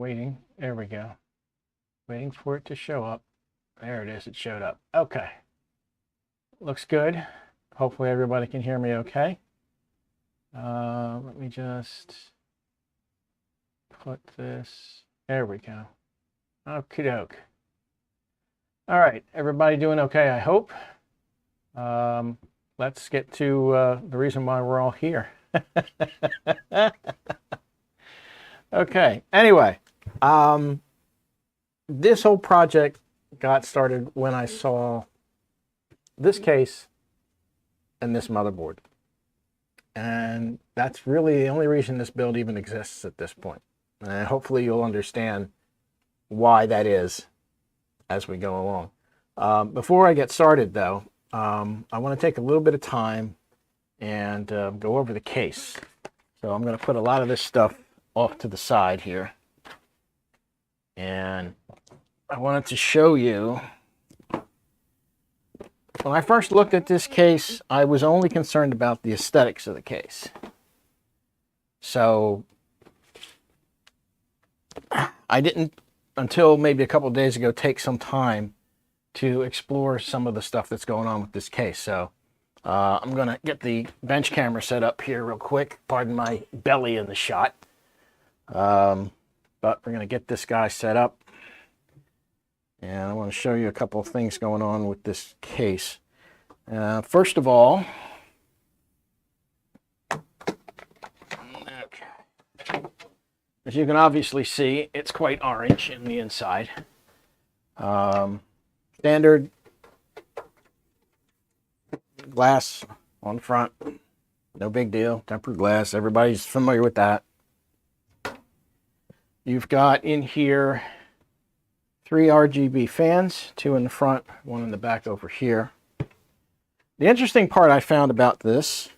Waiting. There we go. Waiting for it to show up. There it is. It showed up. Okay. Looks good. Hopefully everybody can hear me okay. Let me just put this. There we go. Okie doke. All right. Everybody doing okay, I hope. Let's get to the reason why we're all here. Okay. Anyway, this whole project got started when I saw this case and this motherboard. And that's really the only reason this build even exists at this point. And hopefully you'll understand why that is as we go along. Before I get started though, I want to take a little bit of time and go over the case. So I'm going to put a lot of this stuff off to the side here. And I wanted to show you, when I first looked at this case, I was only concerned about the aesthetics of the case. So I didn't, until maybe a couple of days ago, take some time to explore some of the stuff that's going on with this case. So I'm going to get the bench camera set up here real quick. Pardon my belly in the shot. But we're going to get this guy set up. And I want to show you a couple of things going on with this case. First of all, okay. As you can obviously see, it's quite orange in the inside. Standard glass on the front, no big deal. Tempered glass, everybody's familiar with that. You've got in here 3 RGB fans, 2 in the front, 1 in the back over here. The interesting part I found about this,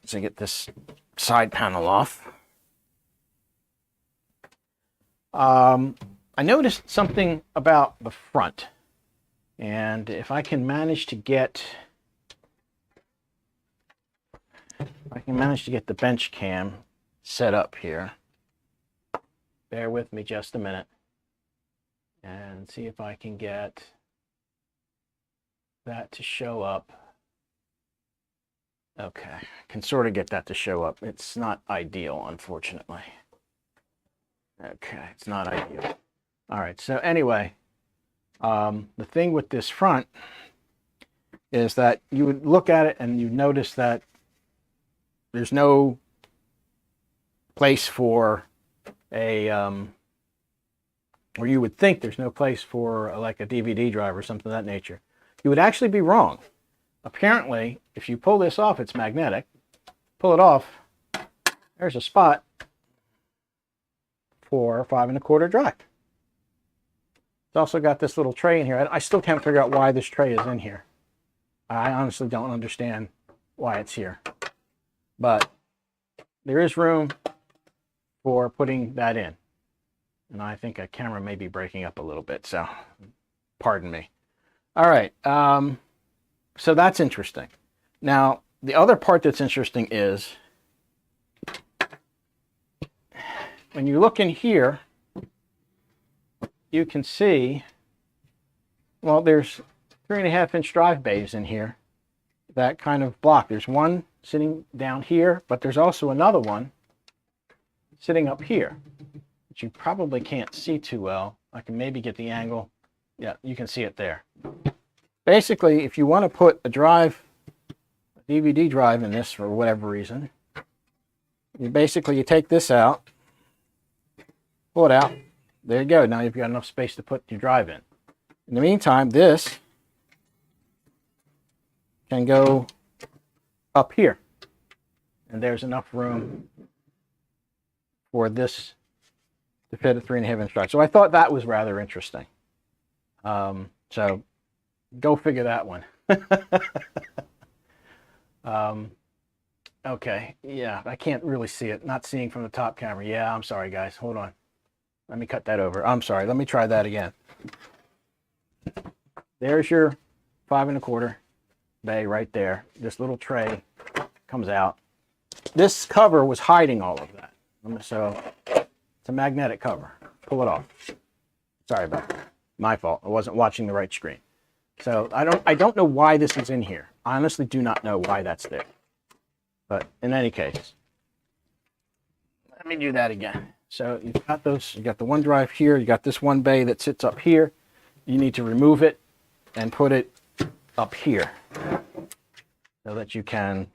as I get this side panel off, I noticed something about the front. And if I can manage to get, the bench cam set up here. Bear with me just a minute and see if I can get that to show up. Okay, I can sort of get that to show up. It's not ideal, unfortunately. Okay, it's not ideal. All right, so anyway, the thing with this front is that you would look at it and you notice that there's no place for a, or you would think there's no place for like a DVD drive or something of that nature. You would actually be wrong. Apparently, if you pull this off, it's magnetic. Pull it off, there's a spot for a 5 1/4 drive. It's also got this little tray in here. I still can't figure out why this tray is in here. I honestly don't understand why it's here. But there is room for putting that in. And I think a camera may be breaking up a little bit, so pardon me. All right, so that's interesting. Now, the other part that's interesting is when you look in here, you can see, well, there's 3.5-inch drive bays in here that kind of block. There's one sitting down here, but there's also another one sitting up here, which you probably can't see too well. I can maybe get the angle. Yeah, you can see it there. Basically, if you want to put a drive, a DVD drive in this for whatever reason, you take this out, pull it out. There you go. Now you've got enough space to put your drive in. In the meantime, this can go up here. And there's enough room for this to fit a 3.5-inch drive. So I thought that was rather interesting. So go figure that one. Okay, yeah, I can't really see it. Not seeing from the top camera. Yeah, I'm sorry, guys. Hold on. Let me cut that over. I'm sorry. Let me try that again. There's your 5 1/4 bay right there. This little tray comes out. This cover was hiding all of that. So it's a magnetic cover. Pull it off. Sorry about that. My fault. I wasn't watching the right screen. So I don't know why this is in here. I honestly do not know why that's there. But in any case, let me do that again. So you've got those, you got the one drive here, you got this one bay that sits up here. You need to remove it and put it up here so that you can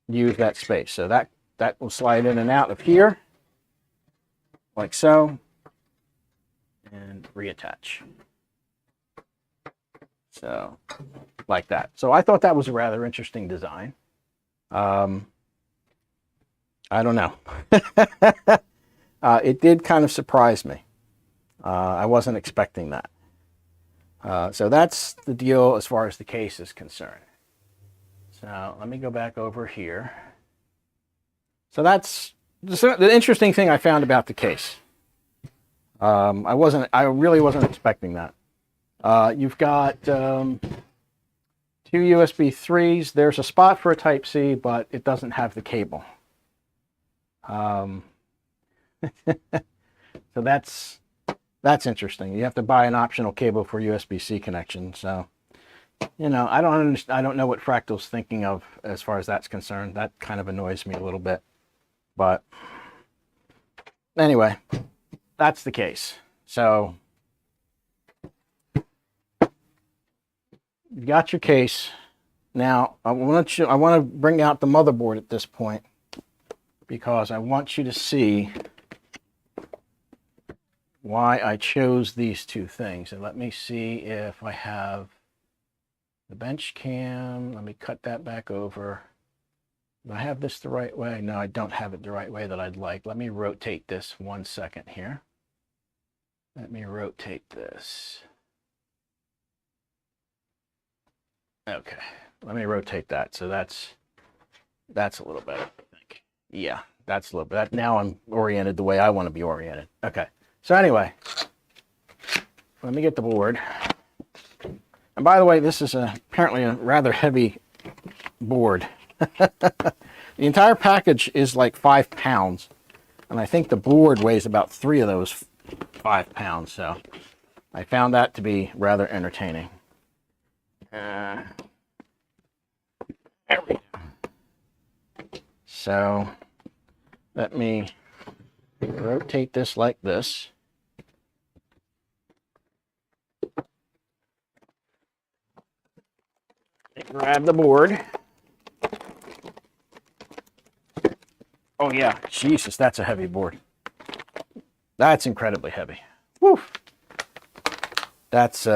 use that space. So that will slide in and out of here like so and reattach. So like that. So I thought that was a rather interesting design. I don't know. It did kind of surprise me. I wasn't expecting that. So that's the deal as far as the case is concerned. So let me go back over here. So that's the interesting thing I found about the case. I really wasn't expecting that. You've got 2 USB 3s. There's a spot for a Type-C, but it doesn't have the cable. So that's interesting. You have to buy an optional cable for USB-C connection. So, you know, I don't know what Fractal's thinking of as far as that's concerned. That kind of annoys me a little bit. But anyway, that's the case. So you've got your case. Now I want to bring out the motherboard at this point because I want you to see why I chose these two things. And let me see if I have the bench cam. Let me cut that back over. Do I have this the right way? No, I don't have it the right way that I'd like. Let me rotate this 1 second here. Let me rotate this. Okay, let me rotate that. So that's a little better, I think. Yeah, that's a little bit. Now I'm oriented the way I want to be oriented. Okay, so anyway, let me get the board. And by the way, this is apparently a rather heavy board. The entire package is like 5 pounds, and I think the board weighs about 3 of those 5 pounds, so I found that to be rather entertaining. There we go. So let me rotate this like this. Grab the board. Oh yeah, Jesus, that's a heavy board. That's incredibly heavy. Woo! That's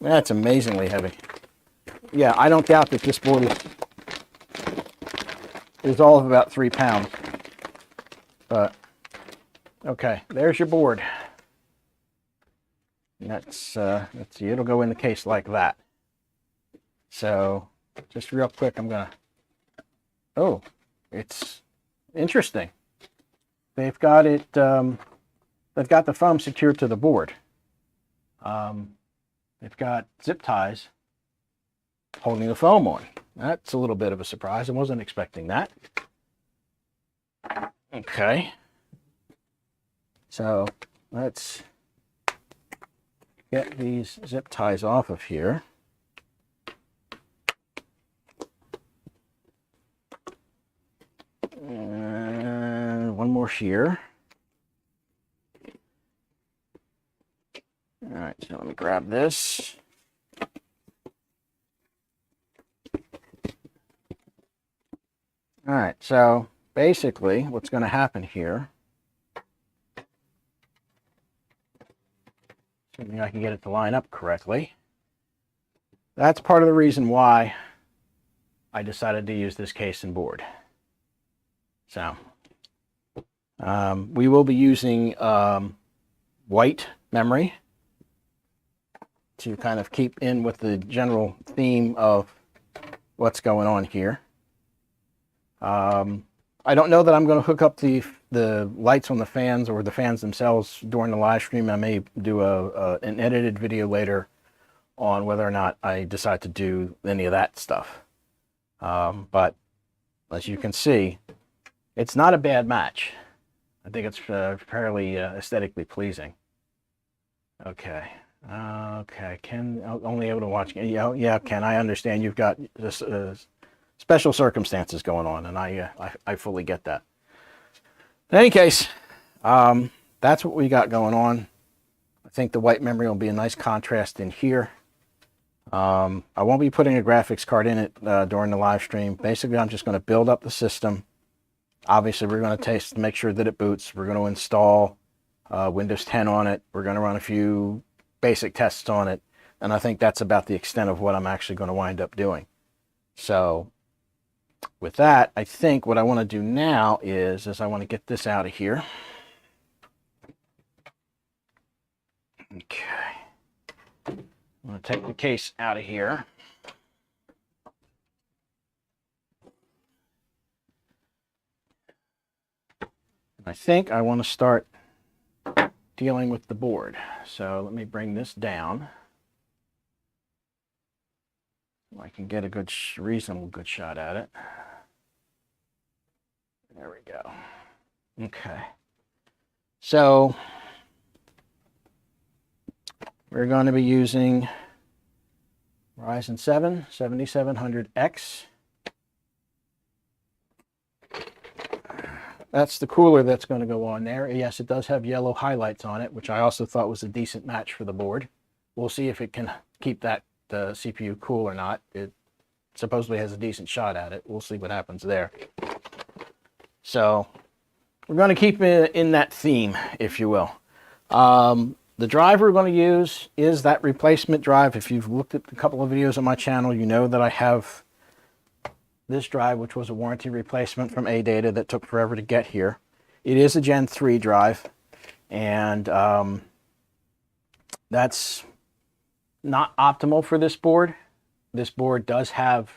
that's amazingly heavy. Yeah, I don't doubt that this board is all of about 3 pounds. But okay, there's your board. And that's let's see, it'll go in the case like that. So just real quick, I'm gonna. Oh, it's interesting. They've got it. They've got the foam secured to the board. They've got zip ties holding the foam on. That's a little bit of a surprise. I wasn't expecting that. Okay. So let's get these zip ties off of here. And one more here. All right, so let me grab this. All right, so basically what's going to happen here, assuming I can get it to line up correctly, that's part of the reason why I decided to use this case and board. So we will be using white memory to kind of keep in with the general theme of what's going on here. I don't know that I'm going to hook up the lights on the fans or the fans themselves during the live stream. I may do an edited video later on whether or not I decide to do any of that stuff. But as you can see, it's not a bad match. I think it's fairly aesthetically pleasing. Okay. Okay, Ken, only able to watch. Yeah, Ken, I understand you've got this, special circumstances going on, and I fully get that. In any case, that's what we got going on. I think the white memory will be a nice contrast in here. I won't be putting a graphics card in it during the live stream. Basically, I'm just going to build up the system. Obviously, we're going to test to make sure that it boots. We're going to install Windows 10 on it. We're going to run a few basic tests on it. And I think that's about the extent of what I'm actually going to wind up doing. So with that, I think what I want to do now is I want to get this out of here. Okay. I'm going to take the case out of here. I think I want to start dealing with the board. So let me bring this down. I can get a good, reasonable good shot at it. There we go. Okay. So we're going to be using Ryzen 7 7700X. That's the cooler that's going to go on there. Yes, it does have yellow highlights on it, which I also thought was a decent match for the board. We'll see if it can keep that CPU cool or not. It supposedly has a decent shot at it. We'll see what happens there. So we're going to keep it in that theme, if you will. The drive we're going to use is that replacement drive. If you've looked at a couple of videos on my channel, you know that I have this drive, which was a warranty replacement from AData that took forever to get here. It is a Gen 3 drive, and that's not optimal for this board. This board does have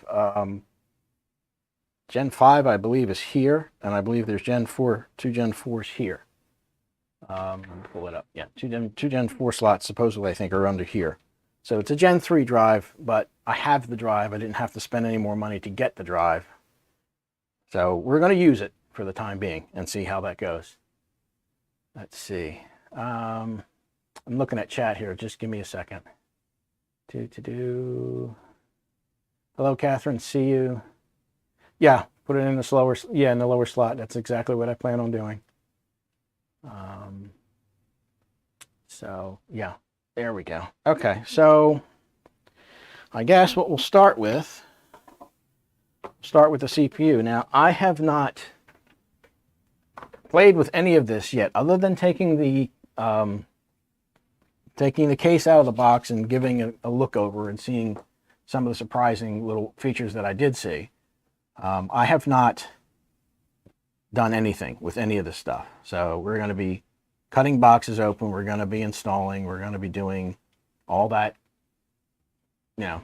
Gen 5, I believe, is here, and I believe there's Gen 4, two Gen 4s here. Let me pull it up. Yeah, two Gen 4 slots supposedly I think are under here. So it's a Gen 3 drive, but I have the drive. I didn't have to spend any more money to get the drive. So we're going to use it for the time being and see how that goes. Let's see. I'm looking at chat here. Just give me a second. Hello, Catherine. See you. Yeah, put it in the slower. Yeah, in the lower slot. That's exactly what I plan on doing. So yeah. There we go. Okay, so I guess what we'll start with the CPU. Now, I have not played with any of this yet, other than taking the case out of the box and giving a look over and seeing some of the surprising little features that I did see. I have not done anything with any of this stuff. So we're going to be cutting boxes open, we're going to be installing, we're going to be doing all that, you know,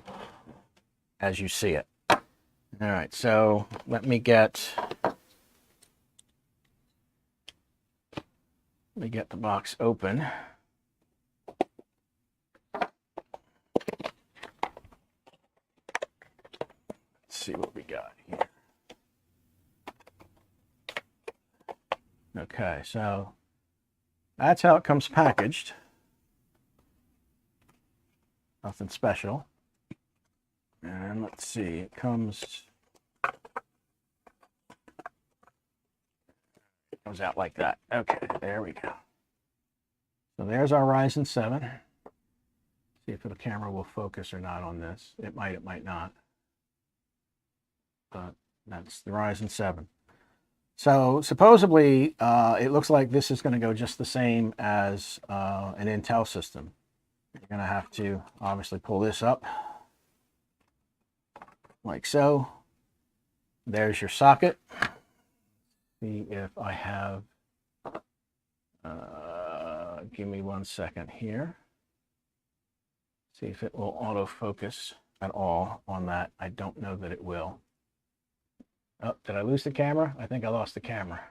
as you see it. All right, so let me get the box open. Let's see what we got here. Okay, so that's how it comes packaged. Nothing special. And let's see, it comes out like that. Okay, there we go. So there's our Ryzen 7. See if the camera will focus or not on this. It might not. But that's the Ryzen 7. So supposedly, it looks like this is going to go just the same as an Intel system. You're going to have to obviously pull this up like so. There's your socket. See if I have, give me 1 second here. See if it will autofocus at all on that. I don't know that it will. Oh, did I lose the camera? I think I lost the camera.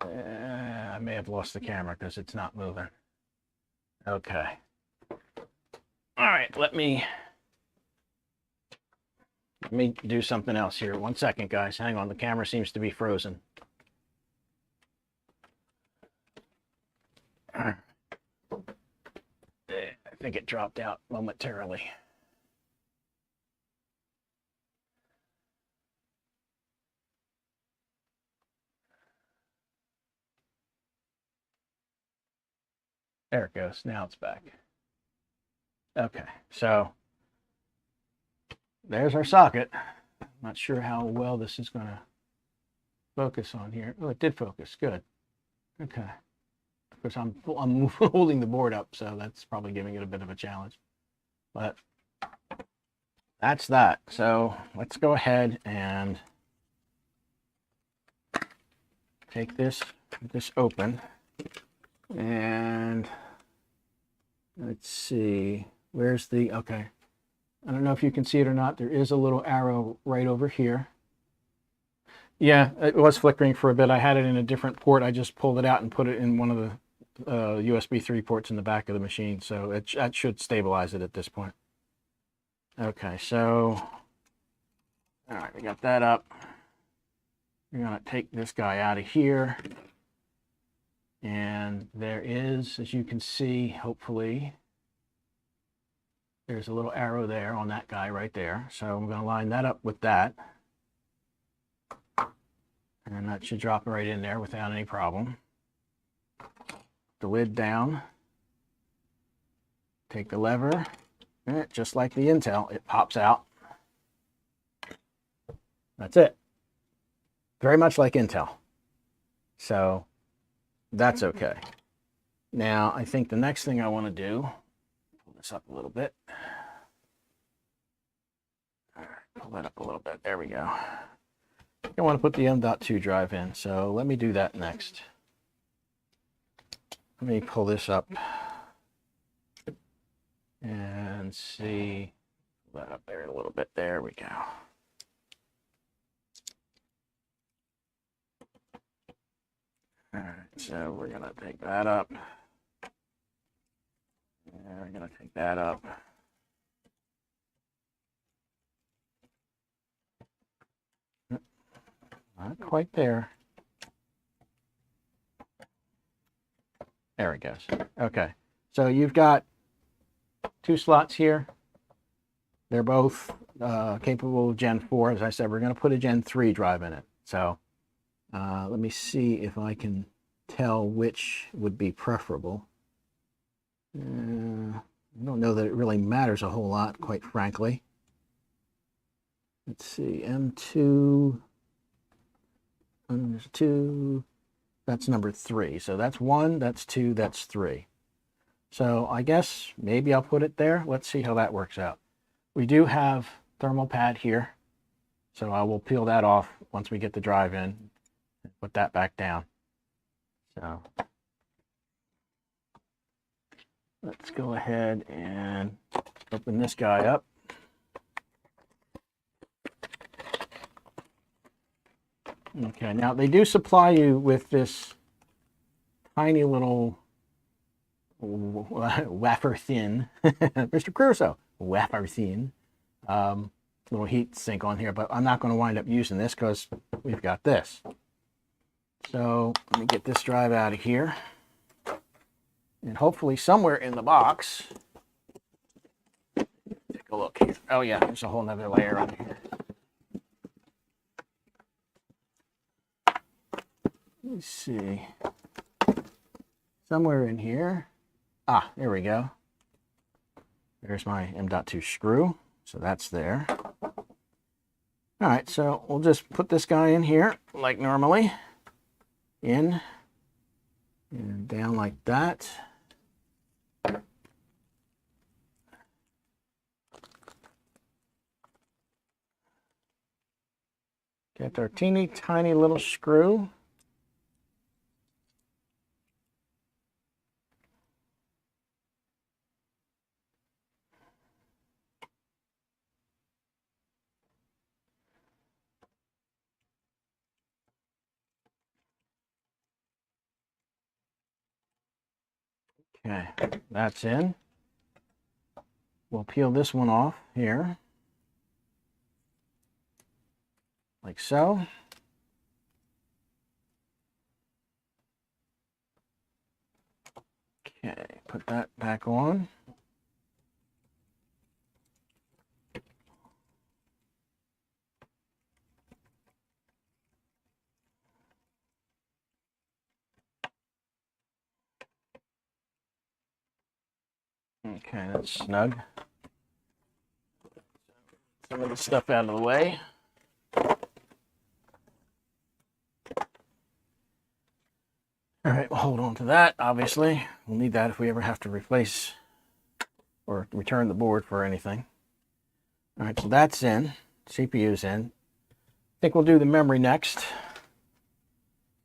I may have lost the camera because it's not moving. Okay. All right, let me Let me do something else here. 1 second, guys. Hang on. The camera seems to be frozen. I think it dropped out momentarily. There it goes. Now it's back. Okay, so there's our socket. I'm not sure how well this is going to focus on here. Oh, it did focus. Good. Okay. Because I'm holding the board up, so that's probably giving it a bit of a challenge. But that's that. So let's go ahead and take this open. And let's see. Where's the... Okay. I don't know if you can see it or not. There is a little arrow right over here. Yeah, it was flickering for a bit. I had it in a different port. I just pulled it out and put it in one of the USB 3 ports in the back of the machine. So that should stabilize it at this point. Okay, so... All right, we got that up. We're going to take this guy out of here. And there is, as you can see, hopefully... There's a little arrow there on that guy right there. So I'm going to line that up with that. And that should drop right in there without any problem. The lid down. Take the lever. And just like the Intel, it pops out. That's it. Very much like Intel. So that's okay. Now, I think the next thing I want to do, pull this up a little bit. All right, pull that up a little bit. There we go. I want to put the M.2 drive in, so let me do that next. Let me pull this up and see. Pull that up there a little bit. There we go. All right, so we're going to take that up. And we're going to take that up. Not quite there. There it goes. Okay, so you've got 2 slots here. They're both capable of Gen 4. As I said, we're going to put a Gen 3 drive in it. So let me see if I can tell which would be preferable. I don't know that it really matters a whole lot, quite frankly. Let's see, M2, there's 2, that's number 3. So that's 1, that's 2, that's 3. So I guess maybe I'll put it there. Let's see how that works out. We do have thermal pad here, so I will peel that off once we get the drive in and put that back down. So let's go ahead and open this guy up. Okay, now they do supply you with this tiny little wafer thin, Mr. Crusoe, wafer thin, little heat sink on here, but I'm not going to wind up using this because we've got this. So let me get this drive out of here. And hopefully somewhere in the box, take a look here. Oh yeah, there's a whole nother layer on here. Let's see. Somewhere in here. Ah, there we go. There's my M.2 screw. So that's there. All right, so we'll just put this guy in here like normally. In and down like that. Get our teeny tiny little screw. Okay, that's in. We'll peel this one off here. like so. Okay, put that back on. Okay, that's snug. Some of the stuff out of the way. All right, we'll hold on to that, obviously. We'll need that if we ever have to replace or return the board for anything. All right, so that's in. CPU's in. I think we'll do the memory next.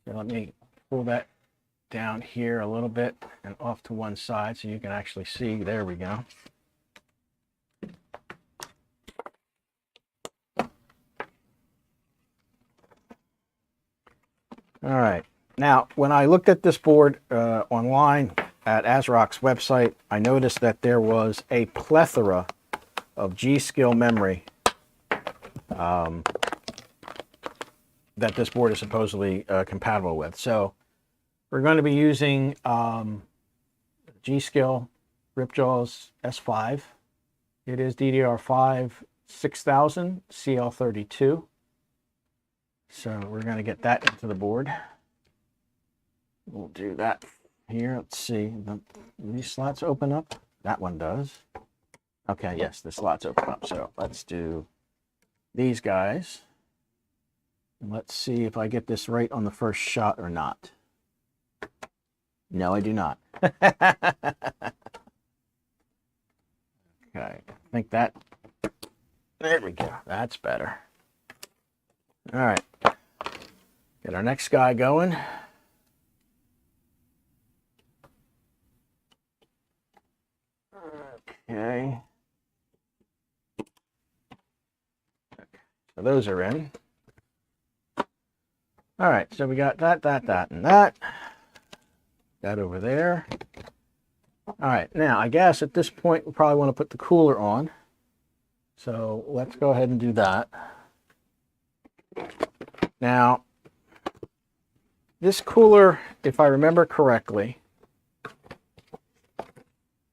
So let me pull that down here a little bit and off to one side so you can actually see. There we go. All right. Now, when I looked at this board online at ASRock's website, I noticed that there was a plethora of G.Skill memory that this board is supposedly compatible with. So we're going to be using G.Skill RipJaws S5. It is DDR5 6000 CL32. So we're going to get that into the board. We'll do that here. Let's see. These slots open up? That one does. Okay, yes, the slots open up. So let's do these guys. And let's see if I get this right on the first shot or not. No, I do not. Okay, I think that, there we go. That's better. All right, get our next guy going. Okay. So those are in. All right, so we got that, and that. That over there. All right, now I guess at this point we probably want to put the cooler on. So let's go ahead and do that. Now, this cooler, if I remember correctly,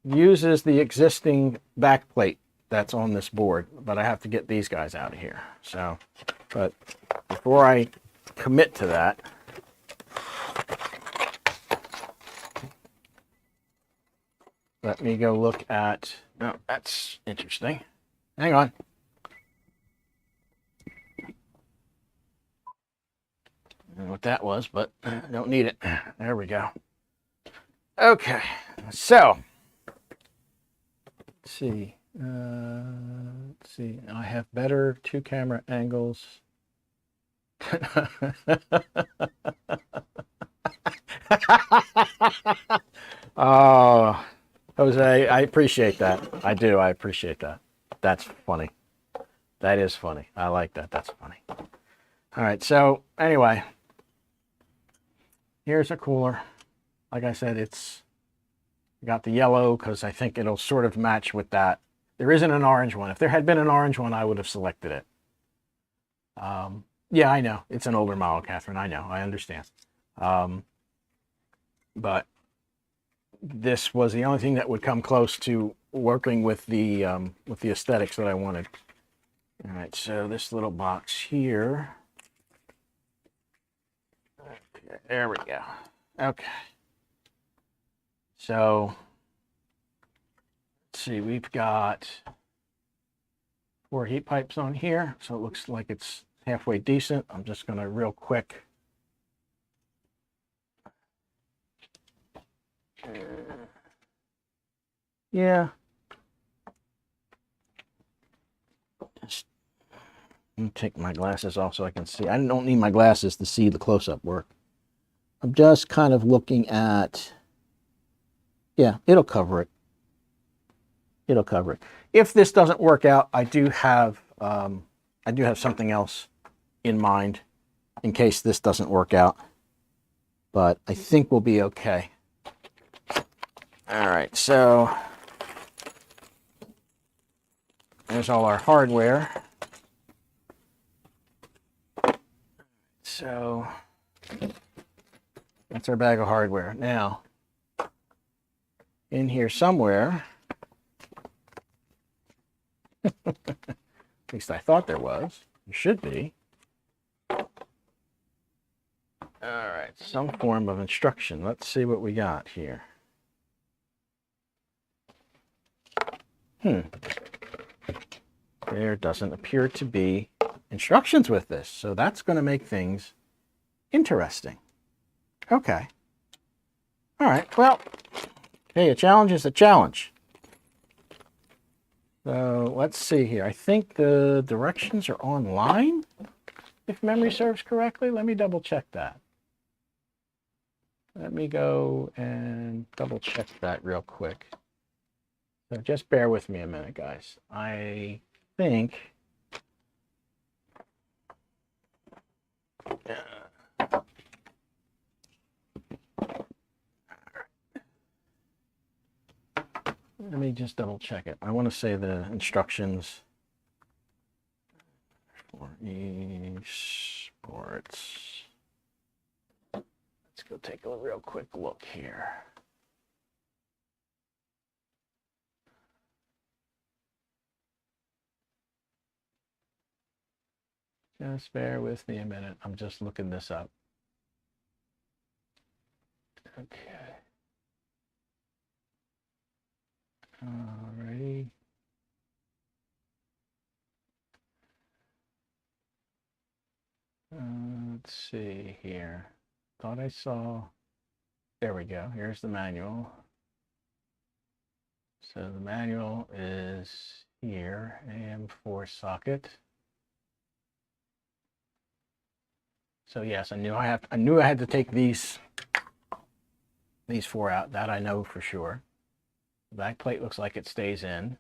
uses the existing backplate that's on this board, but I have to get these guys out of here. So, but before I commit to that, let me go look at, oh, that's interesting. Hang on. I don't know what that was, but I don't need it. There we go. Okay, so let's see. Let's see. I have better two camera angles. Oh, Jose, I appreciate that. I do. I appreciate that. That's funny. That is funny. I like that. That's funny. All right. So anyway, here's a cooler. Like I said, it's got the yellow because I think it'll sort of match with that. There isn't an orange one. If there had been an orange one, I would have selected it. Yeah, I know. It's an older model, Catherine. I know. I understand. But this was the only thing that would come close to working with the aesthetics that I wanted. All right, so this little box here. Okay, there we go. Okay. So let's see, we've got 4 heat pipes on here, so it looks like it's halfway decent. I'm just going to real quick yeah. Just let me take my glasses off so I can see. I don't need my glasses to see the close-up work. I'm just kind of looking at, yeah, it'll cover it. It'll cover it. If this doesn't work out, I do have something else in mind in case this doesn't work out. But I think we'll be okay. All right, so there's all our hardware. so that's our bag of hardware. Now, in here somewhere, at least I thought there was, there should be, all right, some form of instruction. Let's see what we got here. There doesn't appear to be instructions with this, so that's going to make things interesting. Okay. All right, well, hey, a challenge is a challenge. So let's see here. I think the directions are online, if memory serves correctly. Let me double check that. Let me go and double check that real quick. So just bear with me a minute, guys. I think let me just double check it. I want to say the instructions for eSports. Let's go take a real quick look here. Just bear with me a minute. I'm just looking this up. Okay. Alrighty. Let's see here. Thought I saw. There we go. Here's the manual. So the manual is here. AM4 socket. So yes, I knew I had to take these four out. That I know for sure. The back plate looks like it stays in.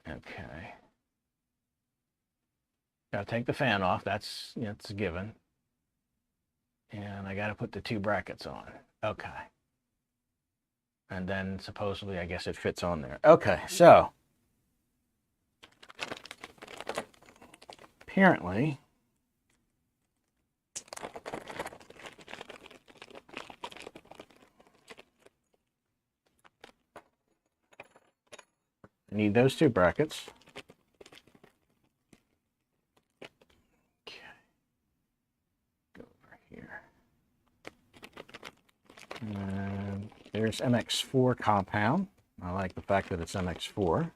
Okay. Gotta take the fan off. That's, you know, it's a given. And I gotta put the two brackets on. Okay. And then supposedly, I guess it fits on there. Okay, so apparently I need those two brackets. Okay. Go over here. And there's MX4 compound. I like the fact that it's MX4. All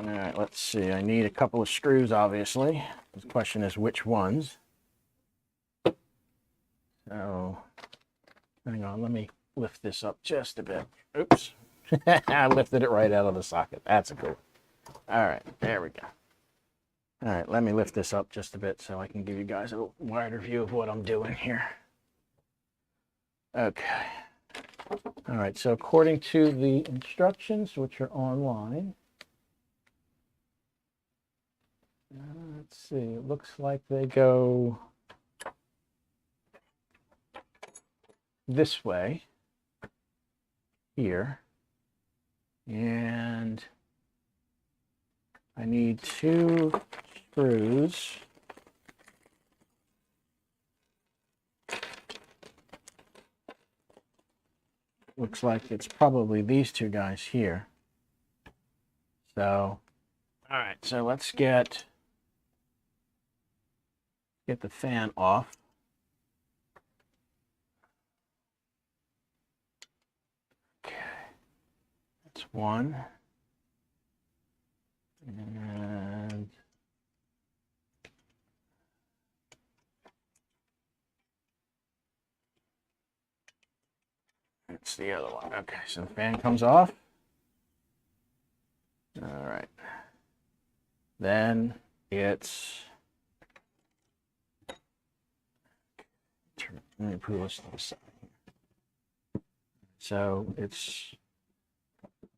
right, let's see. I need a couple of screws, obviously. The question is which ones. So, hang on. Let me lift this up just a bit. Oops. I lifted it right out of the socket. That's a good one. All right, there we go. All right, let me lift this up just a bit so I can give you guys a wider view of what I'm doing here. Okay. All right, so according to the instructions, which are online, let's see, it looks like they go this way here. And I need two screws. Looks like it's probably these two guys here. So, all right, so let's get the fan off. That's one. And that's the other one. Okay, so the fan comes off. All right. Then it's, let me put this to the side. So it's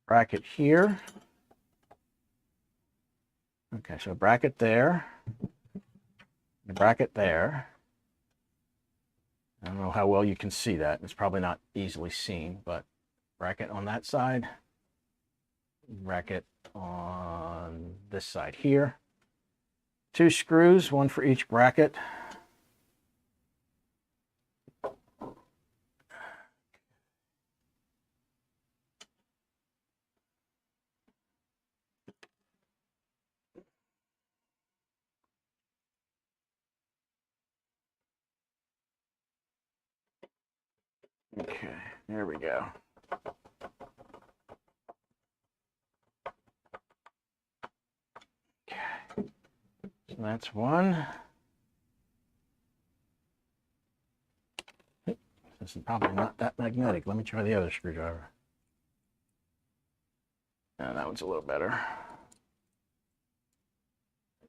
bracket here. Okay, so bracket there, bracket there. I don't know how well you can see that. It's probably not easily seen, but bracket on that side, bracket on this side here. 2 screws, one for each bracket. Okay, there we go. Okay, so that's one. This is probably not that magnetic. Let me try the other screwdriver. That one's a little better.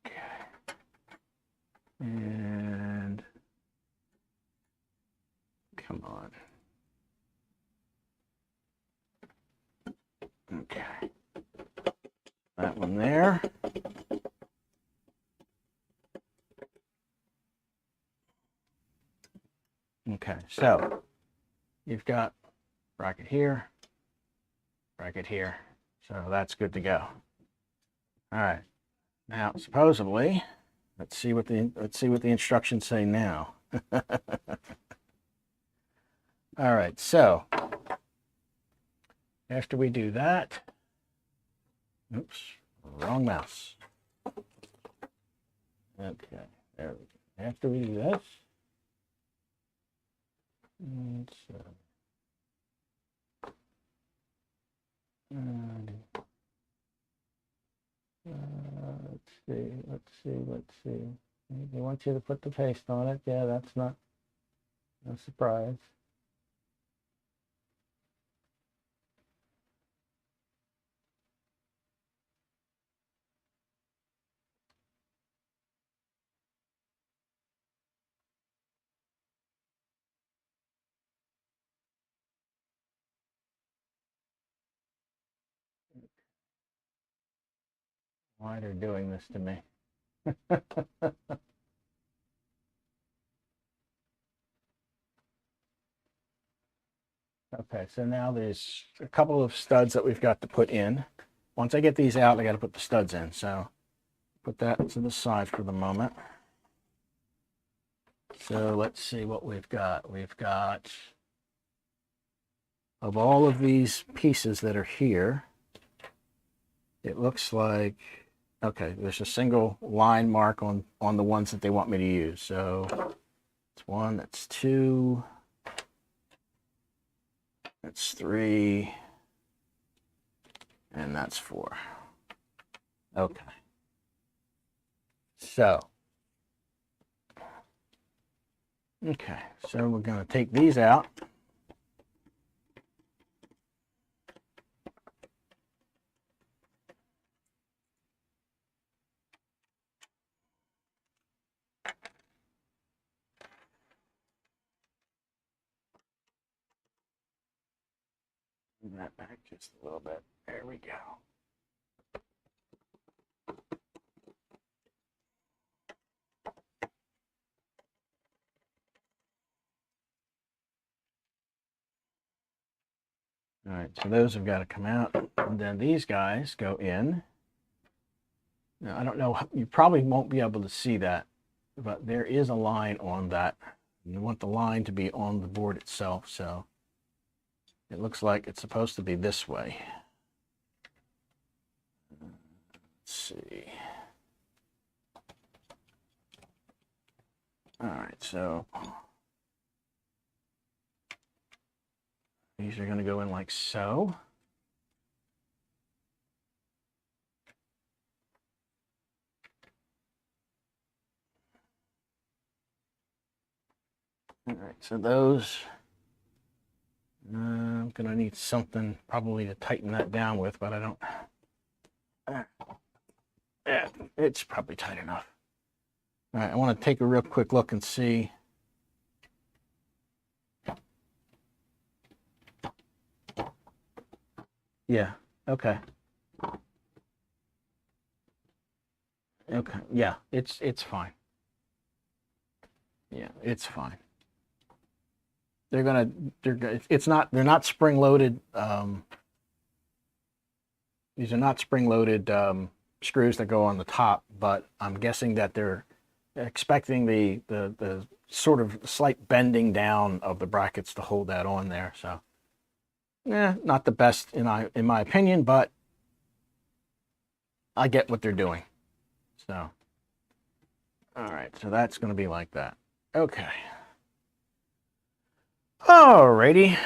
Okay. And come on. Okay. That one there. Okay, so you've got bracket here, bracket here. So that's good to go. All right. Now, supposedly, let's see what the instructions say now. All right, so after we do that, oops, wrong mouse. Okay, there we go. After we do this, let's see. They want you to put the paste on it. Yeah, that's not a surprise. Why they're doing this to me. Okay, so now there's a couple of studs that we've got to put in. Once I get these out, I got to put the studs in. So put that to the side for the moment. So let's see what we've got. We've got, of all of these pieces that are here, it looks like, okay, there's a single line mark on the ones that they want me to use. So that's 1, that's 2, that's 3, and that's 4. Okay. So, okay, so we're going to take these out. Move that back just a little bit. There we go. All right, so those have got to come out, and then these guys go in. Now, I don't know, you probably won't be able to see that, but there is a line on that. You want the line to be on the board itself, so it looks like it's supposed to be this way. Let's see. All right, so these are going to go in like so. All right, so those, I'm going to need something probably to tighten that down with, but I don't, yeah, it's probably tight enough. All right, I want to take a real quick look and see. Yeah, okay. Okay, yeah, it's fine. Yeah, it's fine. They're not spring loaded. These are not spring loaded screws that go on the top, but I'm guessing that they're expecting the sort of slight bending down of the brackets to hold that on there. So, yeah, not the best in my opinion, but I get what they're doing. So, all right, so that's going to be like that. Okay. Alrighty.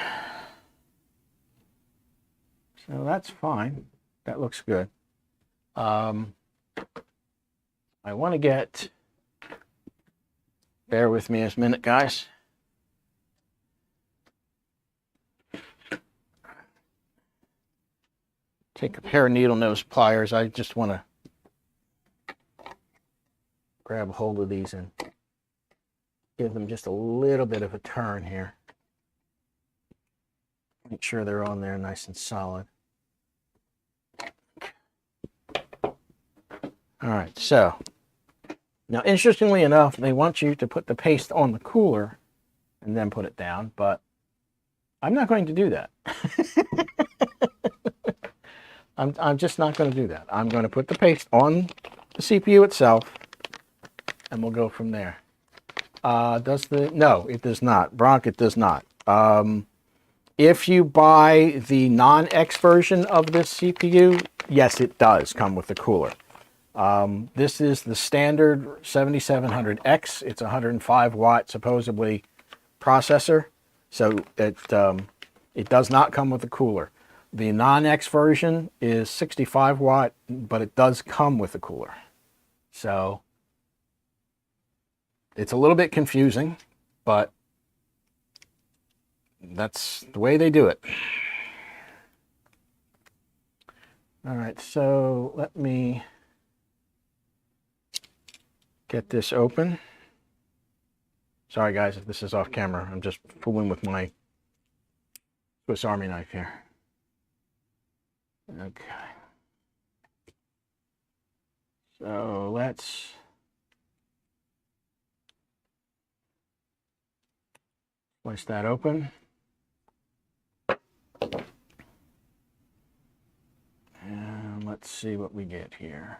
So that's fine. That looks good. I want to get, bear with me a minute, guys. Take a pair of needle nose pliers. I just want to grab a hold of these and give them just a little bit of a turn here. Make sure they're on there nice and solid. All right, so now interestingly enough, they want you to put the paste on the cooler and then put it down, but I'm not going to do that. I'm just not going to do that. I'm going to put the paste on the CPU itself and we'll go from there. No, it does not. Bronk, it does not. If you buy the non-X version of this CPU, yes, it does come with the cooler. This is the standard 7700X. It's a 105 watt supposedly processor, so it does not come with a cooler. The non-X version is 65 watt, but it does come with a cooler. So it's a little bit confusing, but that's the way they do it. All right, so let me get this open. Sorry guys if this is off camera. I'm just fooling with my Swiss Army knife here. Okay. So let's slice that open. And let's see what we get here.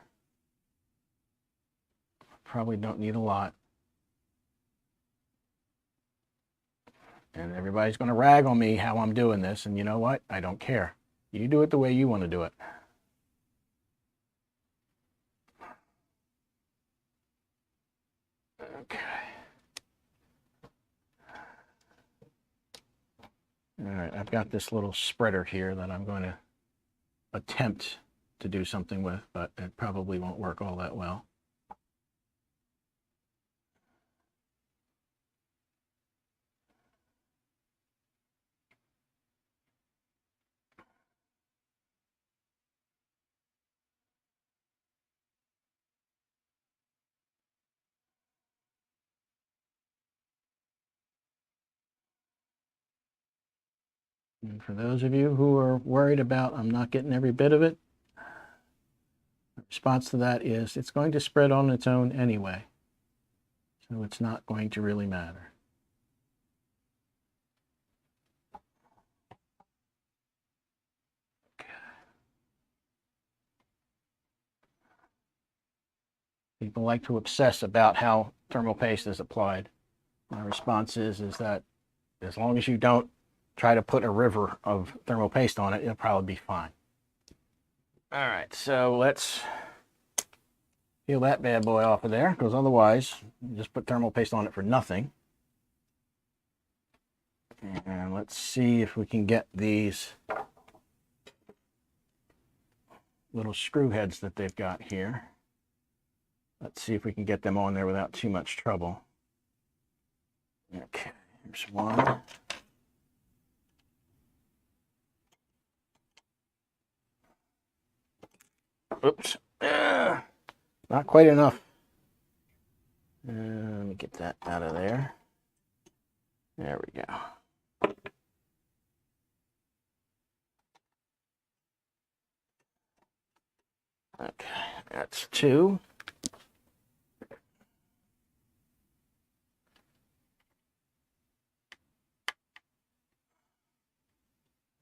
Probably don't need a lot. And everybody's going to rag on me how I'm doing this, and you know what? I don't care. You do it the way you want to do it. Okay. All right, I've got this little spreader here that I'm going to attempt to do something with, but it probably won't work all that well. And for those of you who are worried about I'm not getting every bit of it, the response to that is it's going to spread on its own anyway. So it's not going to really matter. Okay. People like to obsess about how thermal paste is applied. My response is that as long as you don't try to put a river of thermal paste on it, it'll probably be fine. All right, so let's peel that bad boy off of there, because otherwise, you just put thermal paste on it for nothing. And let's see if we can get these little screw heads that they've got here. Let's see if we can get them on there without too much trouble. Okay, here's one. Oops. Not quite enough. Let me get that out of there. There we go. Okay, that's two.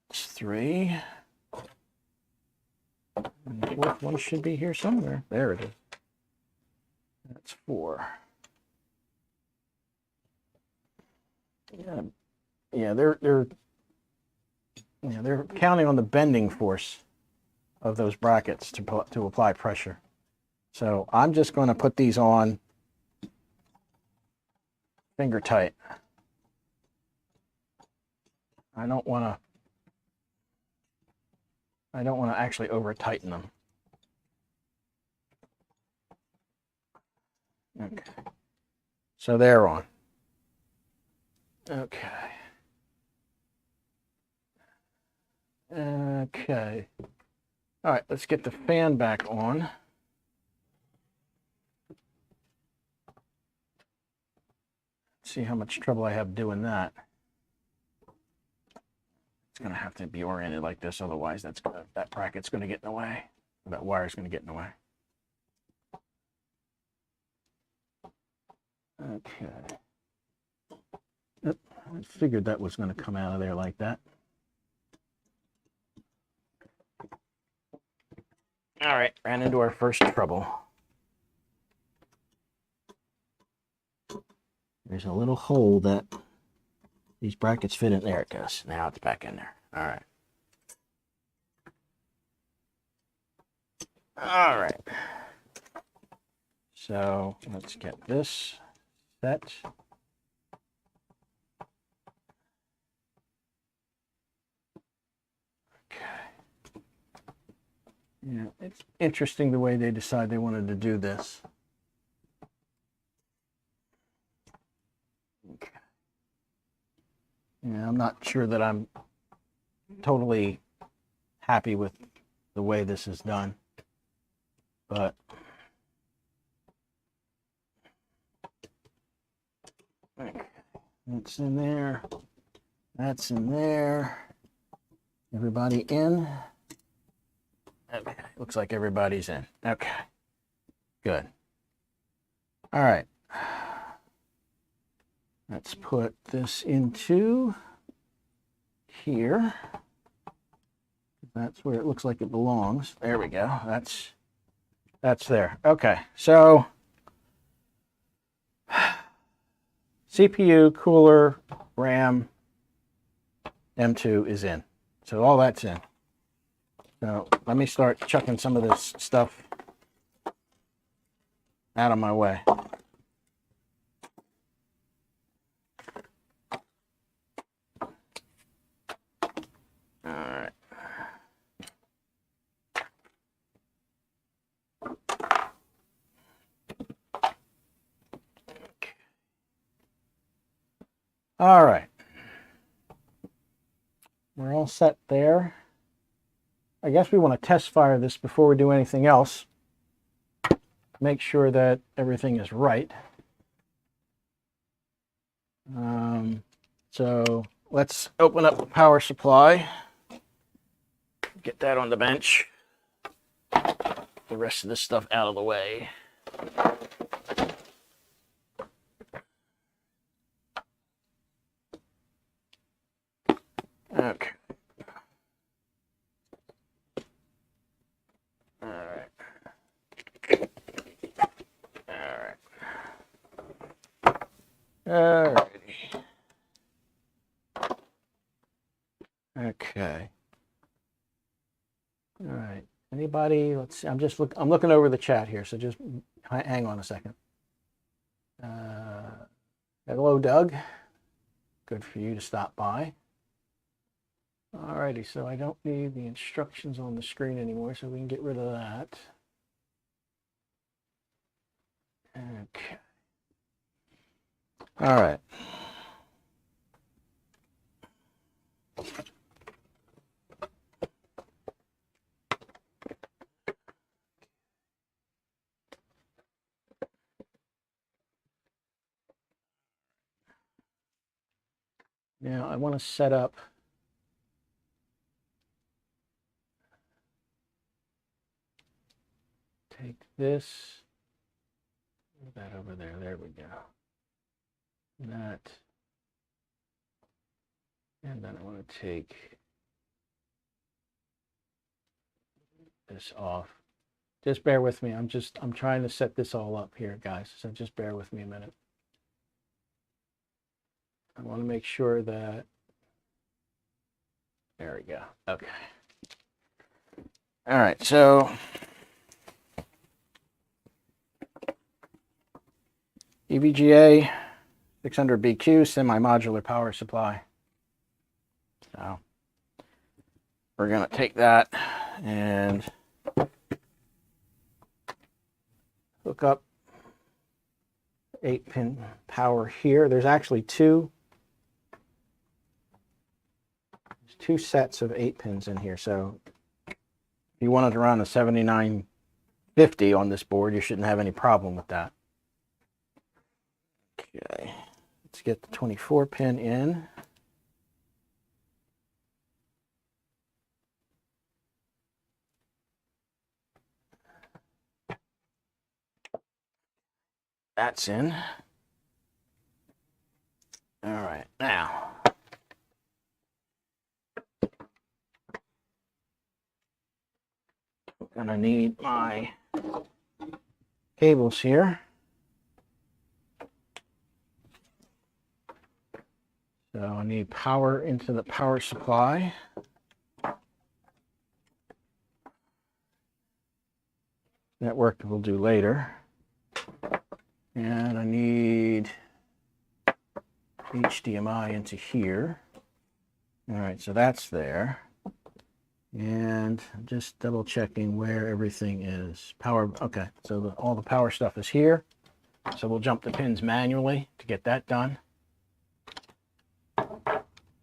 That's three. And the fourth one should be here somewhere. There it is. That's 4. Yeah, they're counting on the bending force of those brackets to apply pressure. So I'm just going to put these on finger tight. I don't want to actually over tighten them. Okay. So they're on. Okay. Okay. All right, let's get the fan back on. See how much trouble I have doing that. It's going to have to be oriented like this, otherwise that bracket's going to get in the way. That wire's going to get in the way. Okay. Yep, I figured that was going to come out of there like that. All right, ran into our first trouble. There's a little hole that these brackets fit in. There it goes. Now it's back in there. All right. All right. So let's get this set. Okay. Yeah, it's interesting the way they decide they wanted to do this. Okay. Yeah, I'm not sure that I'm totally happy with the way this is done, but okay. That's in there. That's in there. Everybody in? Okay, looks like everybody's in. Okay, good. All right. Let's put this into here. That's where it looks like it belongs. There we go. That's there. Okay, so CPU, cooler, RAM, M2 is in. So all that's in. So let me start chucking some of this stuff out of my way. All right. Okay. All right. We're all set there. I guess we want to test fire this before we do anything else. Make sure that everything is right. So let's open up the power supply. Get that on the bench. The rest of this stuff out of the way. Okay. All right. All right. All righty. Okay. All right. Anybody? Let's see. I'm looking over the chat here, so just hang on a second. Hello, Doug. Good for you to stop by. All righty. So I don't need the instructions on the screen anymore, so we can get rid of that. Okay. All right. Now I want to set up take this, move that over there. There we go. That, and then I want to take this off. Just bear with me. I'm trying to set this all up here, guys. So just bear with me a minute. I want to make sure that, there we go. Okay. All right, so EVGA 600 BQ semi-modular power supply. So we're going to take that and hook up 8-pin power here. There's actually two sets of 8 pins in here. So if you wanted to run a 7950 on this board, you shouldn't have any problem with that. Okay, let's get the 24 pin in. That's in. All right, now I'm gonna need my cables here. So I need power into the power supply. Network we'll do later. And I need HDMI into here. All right, so that's there. And I'm just double checking where everything is. Power, okay, so all the power stuff is here. So we'll jump the pins manually to get that done.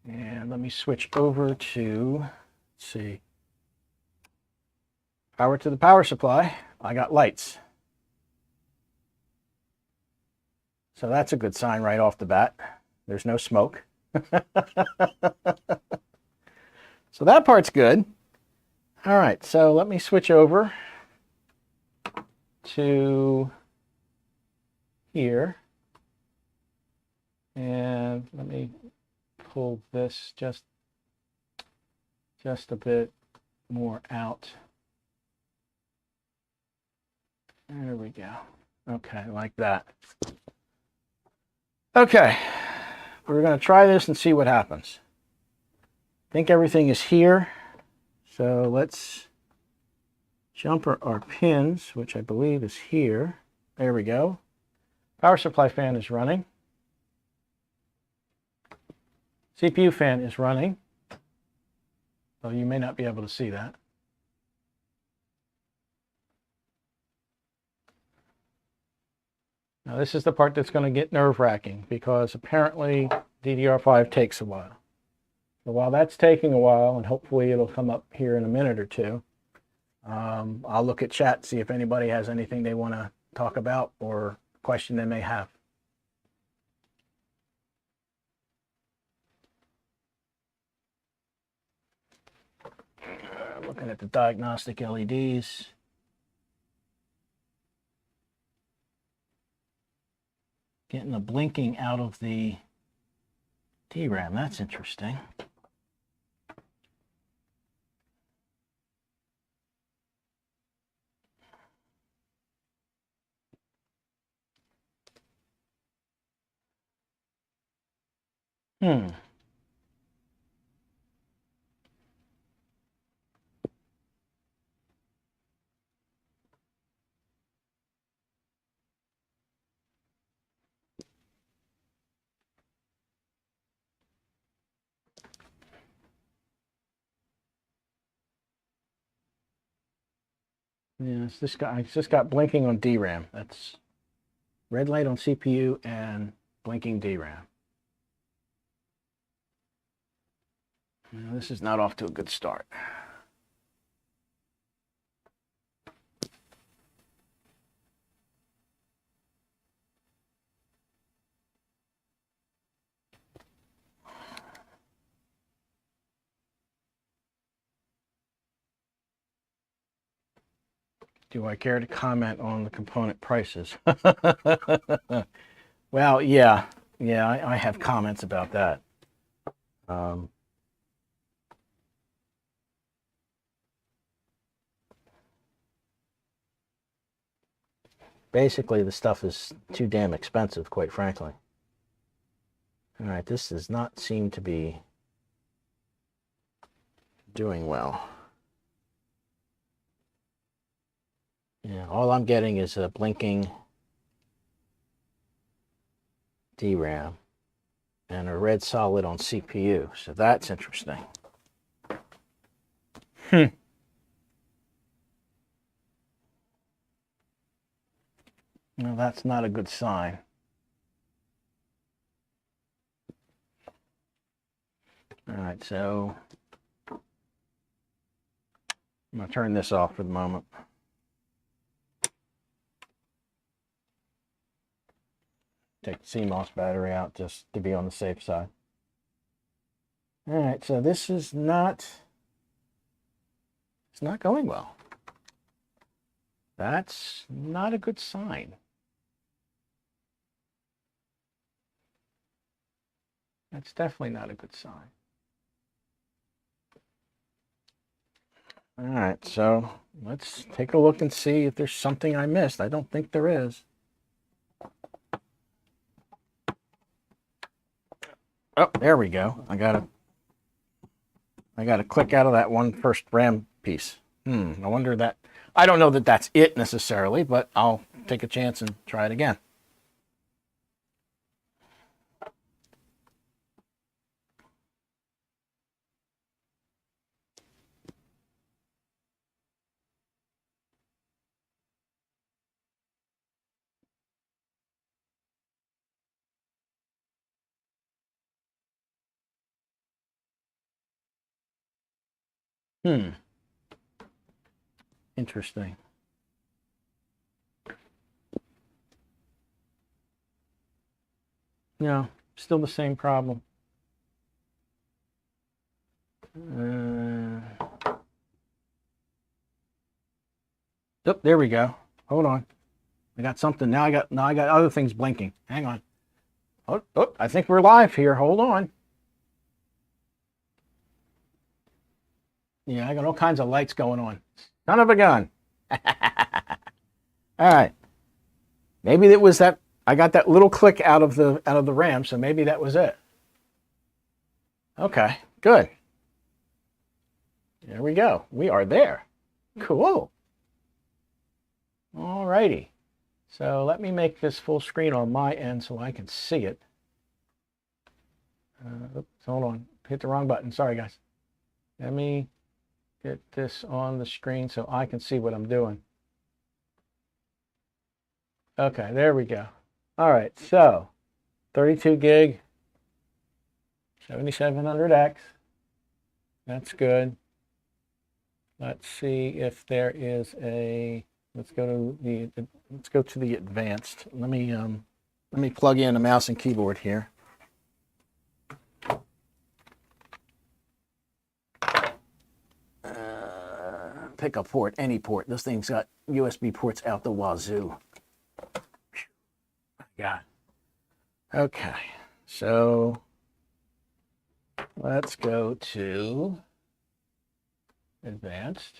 And let me switch over to, let's see, power to the power supply. I got lights. So that's a good sign right off the bat. There's no smoke. So that part's good. All right, so let me switch over to here. And let me pull this just a bit more out. There we go. Okay, like that. Okay, we're going to try this and see what happens. I think everything is here. So let's jump our pins, which I believe is here. There we go. Power supply fan is running. CPU fan is running. So you may not be able to see that. Now this is the part that's going to get nerve-wracking because apparently DDR5 takes a while. So while that's taking a while, and hopefully it'll come up here in a minute or two, I'll look at chat, see if anybody has anything they want to talk about or question they may have. Looking at the diagnostic LEDs. Getting the blinking out of the DRAM. That's interesting. Hmm. Yeah, it's just got blinking on DRAM. That's red light on CPU and blinking DRAM. Now, this is not off to a good start. Do I care to comment on the component prices? Well, yeah, I have comments about that. Basically, the stuff is too damn expensive, quite frankly. All right, this does not seem to be doing well. Yeah, all I'm getting is a blinking DRAM and a red solid on CPU, so that's interesting. Well, that's not a good sign. All right, so I'm going to turn this off for the moment. Take the CMOS battery out just to be on the safe side. All right, so this is not, it's not going well. That's not a good sign. That's definitely not a good sign. All right, so let's take a look and see if there's something I missed. I don't think there is. Oh, there we go. I gotta click out of that one first RAM piece. I wonder that, I don't know that that's it necessarily, but I'll take a chance and try it again. Interesting. No, still the same problem. Oh, there we go. Hold on. I got something. Now I got other things blinking. Hang on. Oh, I think we're live here. Hold on. Yeah, I got all kinds of lights going on. Son of a gun. All right. Maybe it was that I got that little click out of the RAM, so maybe that was it. Okay, good. There we go. We are there. Cool. All righty. So let me make this full screen on my end so I can see it. Oops, hold on. Hit the wrong button. Sorry, guys. Let me get this on the screen so I can see what I'm doing. Okay, there we go. All right, so 32 gig, 7700X. That's good. Let's see if there is a, let's go to the advanced. Let me plug in a mouse and keyboard here. Pick a port, any port. This thing's got USB ports out the wazoo. Yeah. Okay, so let's go to advanced.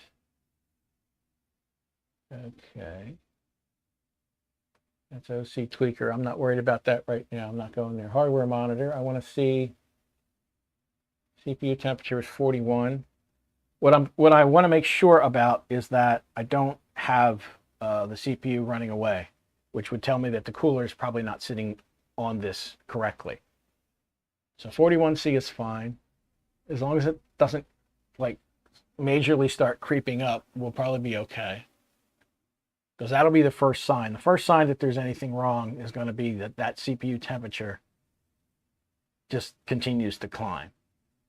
Okay. That's OC tweaker. I'm not worried about that right now. I'm not going there. Hardware monitor. I want to see CPU temperature is 41. What I want to make sure about is that I don't have the CPU running away, which would tell me that the cooler is probably not sitting on this correctly. So 41C is fine. As long as it doesn't like majorly start creeping up, we'll probably be okay. Because that'll be the first sign. The first sign that there's anything wrong is going to be that CPU temperature just continues to climb.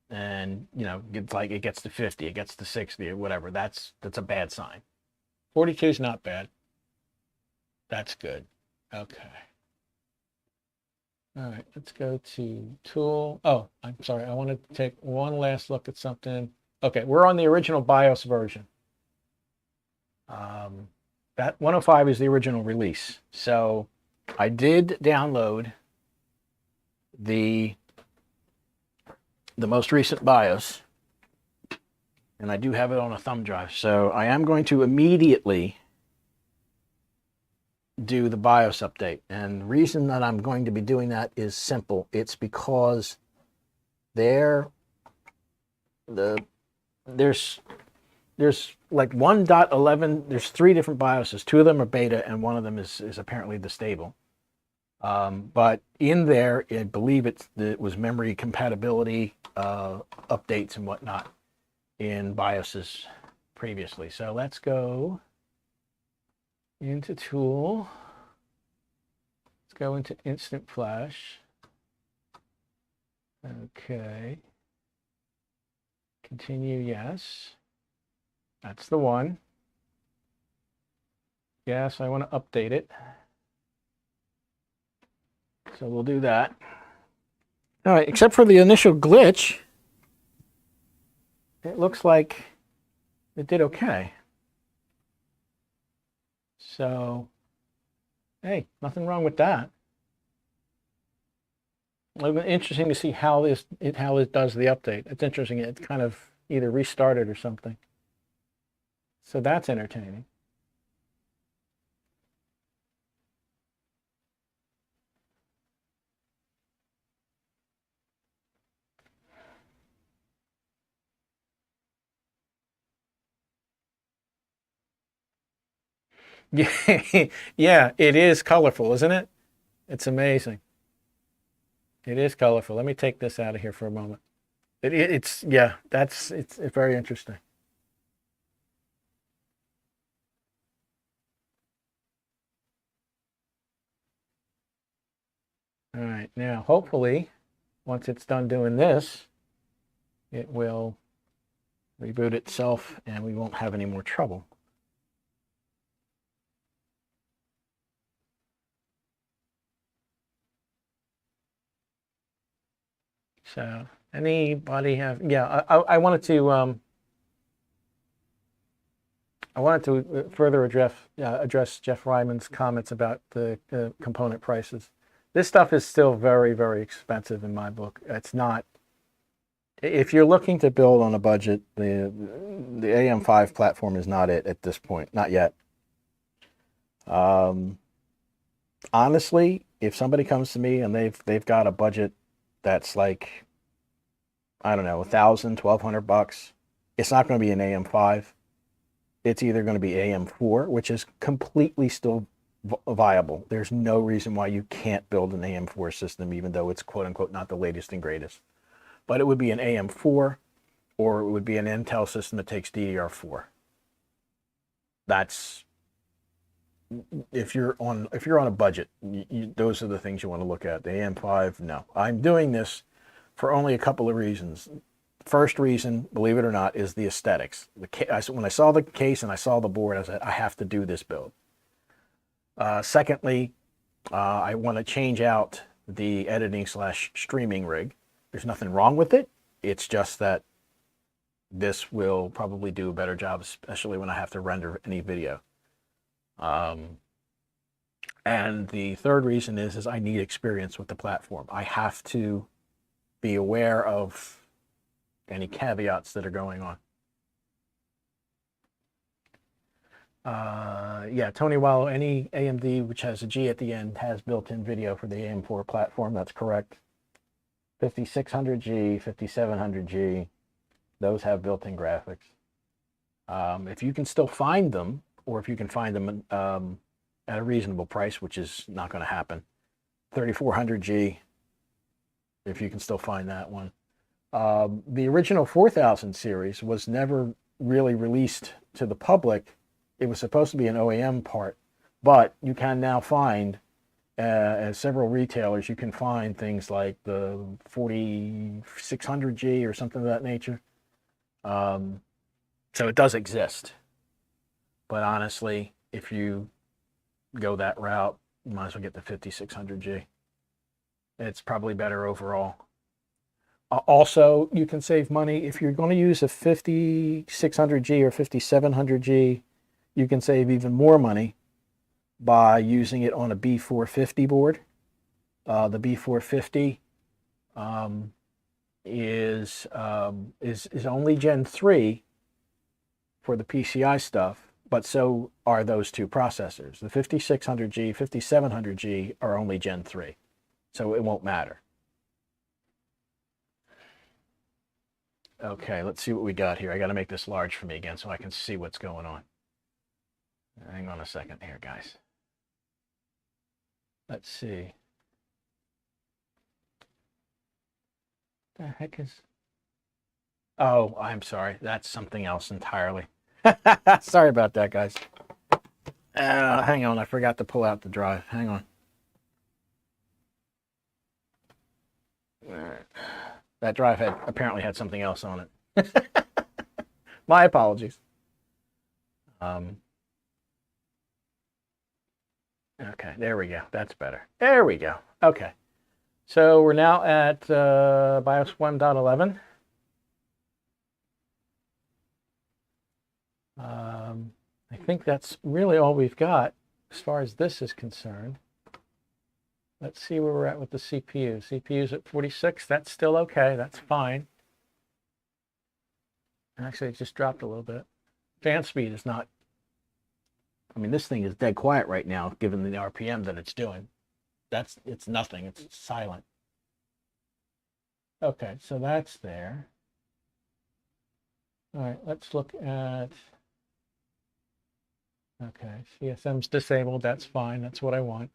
And, you know, it's like it gets to 50, it gets to 60 or whatever. That's a bad sign. 42 is not bad. That's good. Okay. All right, let's go to tool. Oh, I'm sorry. I want to take one last look at something. Okay, we're on the original BIOS version. That 105 is the original release. So I did download the most recent BIOS, and I do have it on a thumb drive. So I am going to immediately do the BIOS update. And the reason that I'm going to be doing that is simple. It's because there's like 1.11, there's 3 different BIOSes. 2 of them are beta and 1 of them is apparently the stable. But in there, I believe it was memory compatibility updates and whatnot in BIOSes previously. So let's go into Tool. Let's go into Instant Flash. Okay. Continue, yes. That's the one. Yes, I want to update it. So we'll do that. All right, except for the initial glitch, it looks like it did okay. So, hey, nothing wrong with that. It'll be interesting to see how it does the update. It's interesting. It kind of either restarted or something. So that's entertaining. Yeah, yeah, it is colorful, isn't it? It's amazing. It is colorful. Let me take this out of here for a moment. It's very interesting. All right, now hopefully, once it's done doing this, it will reboot itself and we won't have any more trouble. So, anybody have? Yeah, I wanted to further address Jeff Ryman's comments about the component prices. This stuff is still very, very expensive in my book. It's not. If you're looking to build on a budget, the AM5 platform is not it at this point, not yet. Honestly, if somebody comes to me and they've got a budget that's like, I don't know, $1,000, $1,200, it's not going to be an AM5. It's either going to be AM4, which is completely still viable. There's no reason why you can't build an AM4 system, even though it's quote unquote not the latest and greatest. But it would be an AM4, or it would be an Intel system that takes DDR4. That's if you're on a budget, those are the things you want to look at. The AM5, no. I'm doing this for only a couple of reasons. First reason, believe it or not, is the aesthetics. When I saw the case and I saw the board, I said, I have to do this build. Secondly, I want to change out the editing/streaming rig. There's nothing wrong with it. It's just that this will probably do a better job, especially when I have to render any video. And the third reason is I need experience with the platform. I have to be aware of any caveats that are going on. Yeah, Tony Wallow, any AMD which has a G at the end has built-in video for the AM4 platform. That's correct. 5600G, 5700G, those have built-in graphics. If you can still find them, or if you can find them at a reasonable price, which is not going to happen, 3400G, if you can still find that one. The original 4000 series was never really released to the public. It was supposed to be an OEM part, but you can now find, at several retailers, you can find things like the 4600G or something of that nature. So it does exist. But honestly, if you go that route, you might as well get the 5600G. It's probably better overall. Also, you can save money. If you're going to use a 5600G or 5700G, you can save even more money by using it on a B450 board. The B450 is only Gen 3 for the PCI stuff, but so are those two processors. The 5600G, 5700G are only Gen 3, so it won't matter. Okay, let's see what we got here. I got to make this large for me again so I can see what's going on. Hang on a second here, guys. Let's see. The heck is... Oh, I'm sorry. That's something else entirely. Sorry about that, guys. Hang on. I forgot to pull out the drive. Hang on. That drive apparently had something else on it. My apologies. Okay, there we go. That's better. There we go. Okay. So we're now at BIOS 1.11. I think that's really all we've got as far as this is concerned. Let's see where we're at with the CPU. CPU's at 46. That's still okay. That's fine. Actually, it just dropped a little bit. Fan speed is not... I mean, this thing is dead quiet right now, given the RPM that it's doing. It's nothing. It's silent. Okay, so that's there. All right, let's look at... Okay, CSM's disabled. That's fine. That's what I want.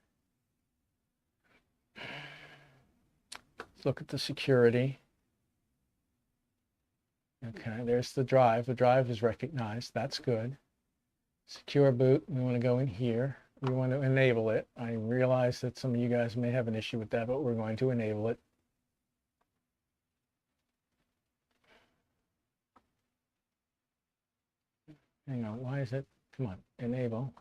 Let's look at the security. Okay, there's the drive. The drive is recognized. That's good. Secure boot. We want to go in here. We want to enable it. I realize that some of you guys may have an issue with that, but we're going to enable it. Hang on. Why is it? Come on. Enable.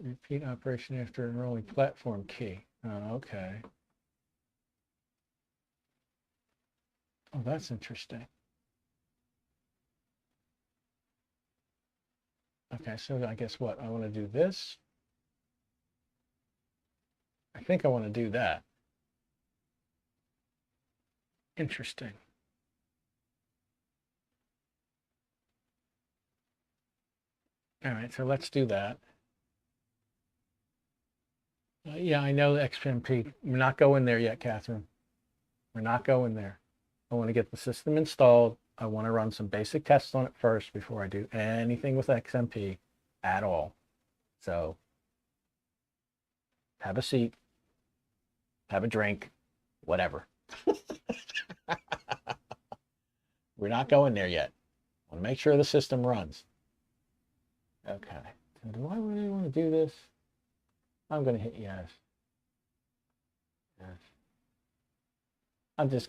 Repeat operation after enrolling platform key. Oh, okay. Oh, that's interesting. Okay, so I guess what? I want to do this. I think I want to do that. Interesting. All right, so let's do that. Yeah, I know the XMP. We're not going there yet, Catherine. We're not going there. I want to get the system installed. I want to run some basic tests on it first before I do anything with XMP at all. So have a seat, have a drink, whatever. We're not going there yet. I want to make sure the system runs. Okay. So do I really want to do this? I'm going to hit yes. Yes.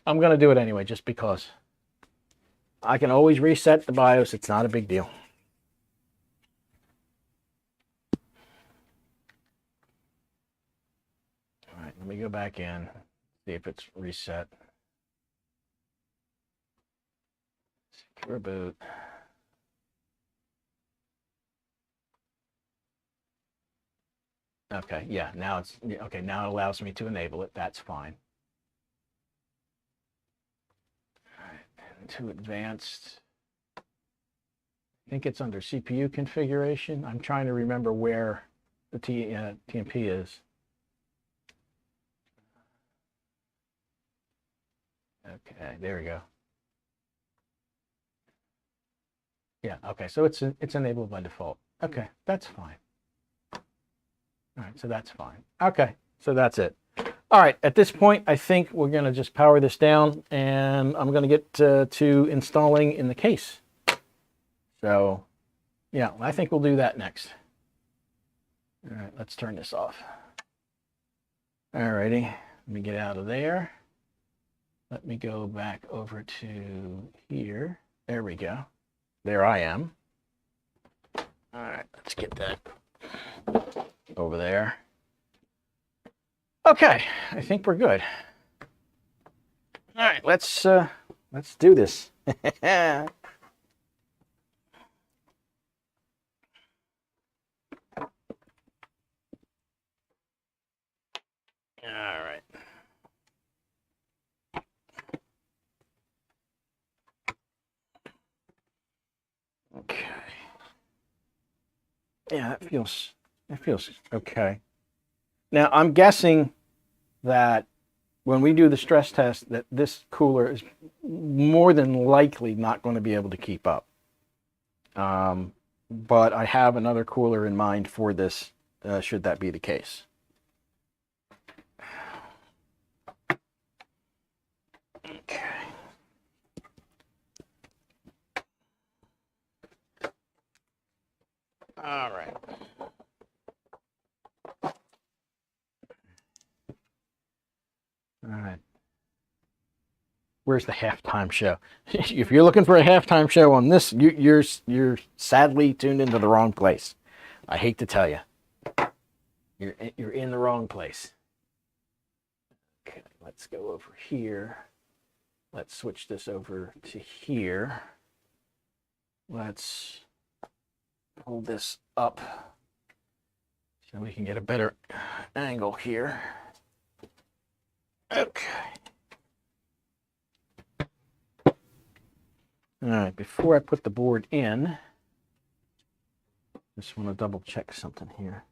I'm going to do it anyway, just because. I can always reset the BIOS. It's not a big deal. All right, let me go back in, see if it's reset. Secure boot. Okay, yeah, now it's okay. Now it allows me to enable it. That's fine. All right, to advanced. I think it's under CPU configuration. I'm trying to remember where the TMP is. Okay, there we go. Yeah, okay, so it's enabled by default. Okay, that's fine. All right, so that's fine. Okay, so that's it. All right, at this point, I think we're going to just power this down, and I'm going to get to installing in the case. So, yeah, I think we'll do that next. All right, let's turn this off. All righty, let me get out of there. Let me go back over to here. There we go. There I am. All right, let's get that over there. Okay, I think we're good. All right, let's do this. All right. Yeah, it feels okay. Now I'm guessing that when we do the stress test, that this cooler is more than likely not going to be able to keep up. But I have another cooler in mind for this, should that be the case. Okay. All right. All right. Where's the halftime show? If you're looking for a halftime show on this, you're sadly tuned into the wrong place. I hate to tell you. You're in the wrong place. Okay, let's go over here. Let's switch this over to here. Let's pull this up so we can get a better angle here. Okay. All right, before I put the board in, just want to double check something here.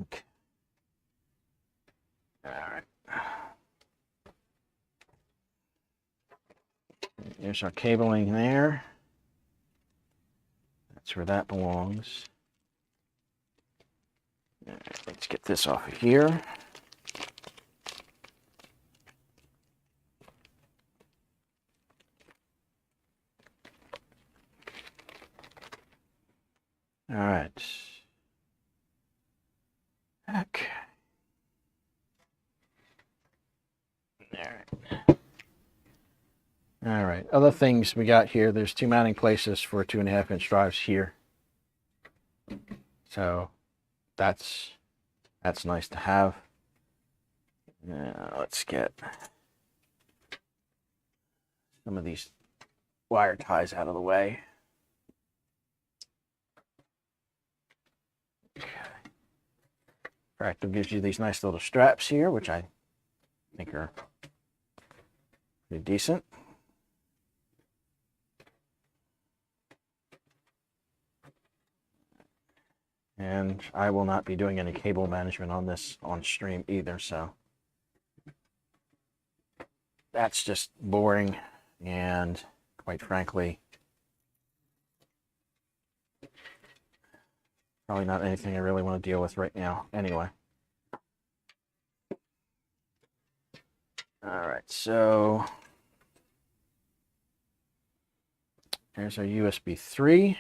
Okay. All right. There's our cabling there. That's where that belongs. All right, let's get this off of here. All right. Okay. All right. All right. Other things we got here. There's two mounting places for 2.5-inch drives here. So that's nice to have. Let's get some of these wire ties out of the way. Fractal gives you these nice little straps here, which I think are pretty decent. And I will not be doing any cable management on this on stream either, so that's just boring and, quite frankly, probably not anything I really want to deal with right now anyway. All right, so here's our USB 3.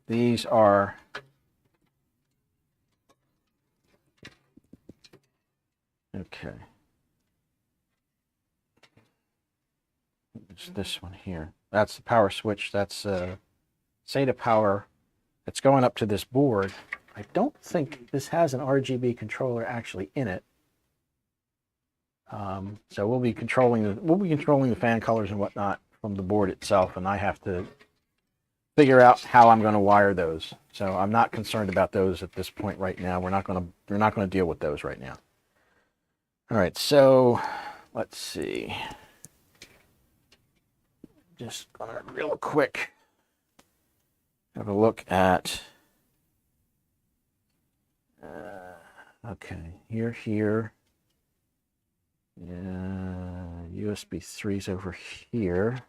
These are okay. It's this one here. That's the power switch. That's SATA power. It's going up to this board. I don't think this has an RGB controller actually in it. So we'll be controlling the fan colors and whatnot from the board itself, and I have to figure out how I'm going to wire those. So I'm not concerned about those at this point right now. We're not going to deal with those right now. All right, so let's see. Just gonna real quick have a look at. Okay, here. USB 3's over here.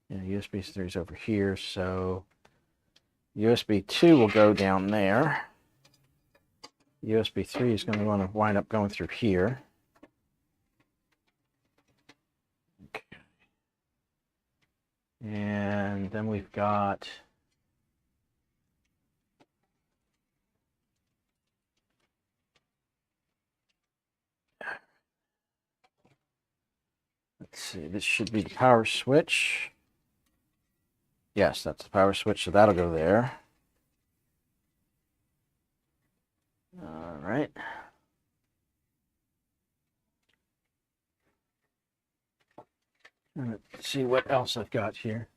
Yeah, USB 3's over here, so USB 2 will go down there. USB 3 is going to want to wind up going through here. Okay. And then we've got let's see, this should be the power switch. Yes, that's the power switch, so that'll go there. All right. Let's see what else I've got here.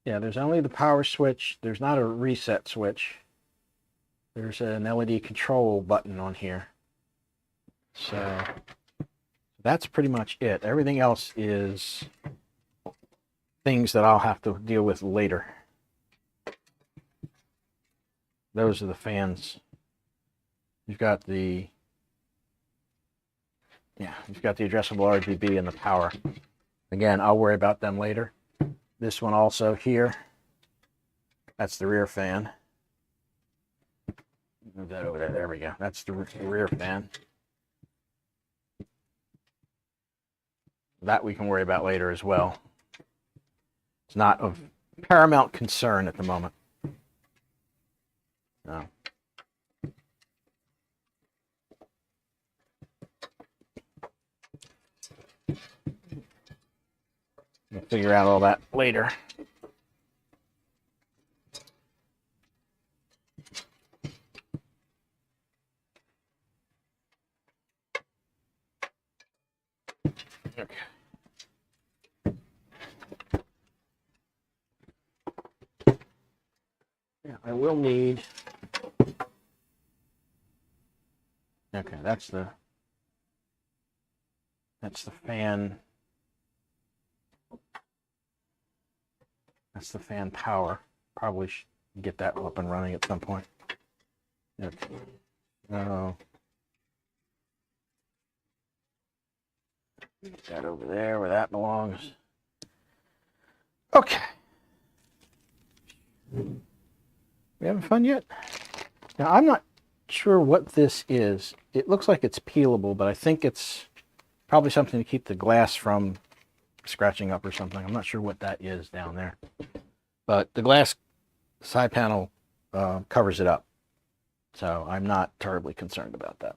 Yeah, there's only the power switch. There's not a reset switch. There's an LED control button on here. So that's pretty much it. Everything else is things that I'll have to deal with later. Those are the fans. You've got the addressable RGB and the power. Again, I'll worry about them later. This one also here, that's the rear fan. Move that over there. There we go. That's the rear fan. That we can worry about later as well. It's not of paramount concern at the moment. No. We'll figure out all that later. Okay. Yeah, I will need. Okay, that's the fan. That's the fan power. Probably should get that up and running at some point. Okay. Get that over there where that belongs. Okay. We having fun yet? Now, I'm not sure what this is. It looks like it's peelable, but I think it's probably something to keep the glass from scratching up or something. I'm not sure what that is down there. But the glass side panel covers it up. So I'm not terribly concerned about that.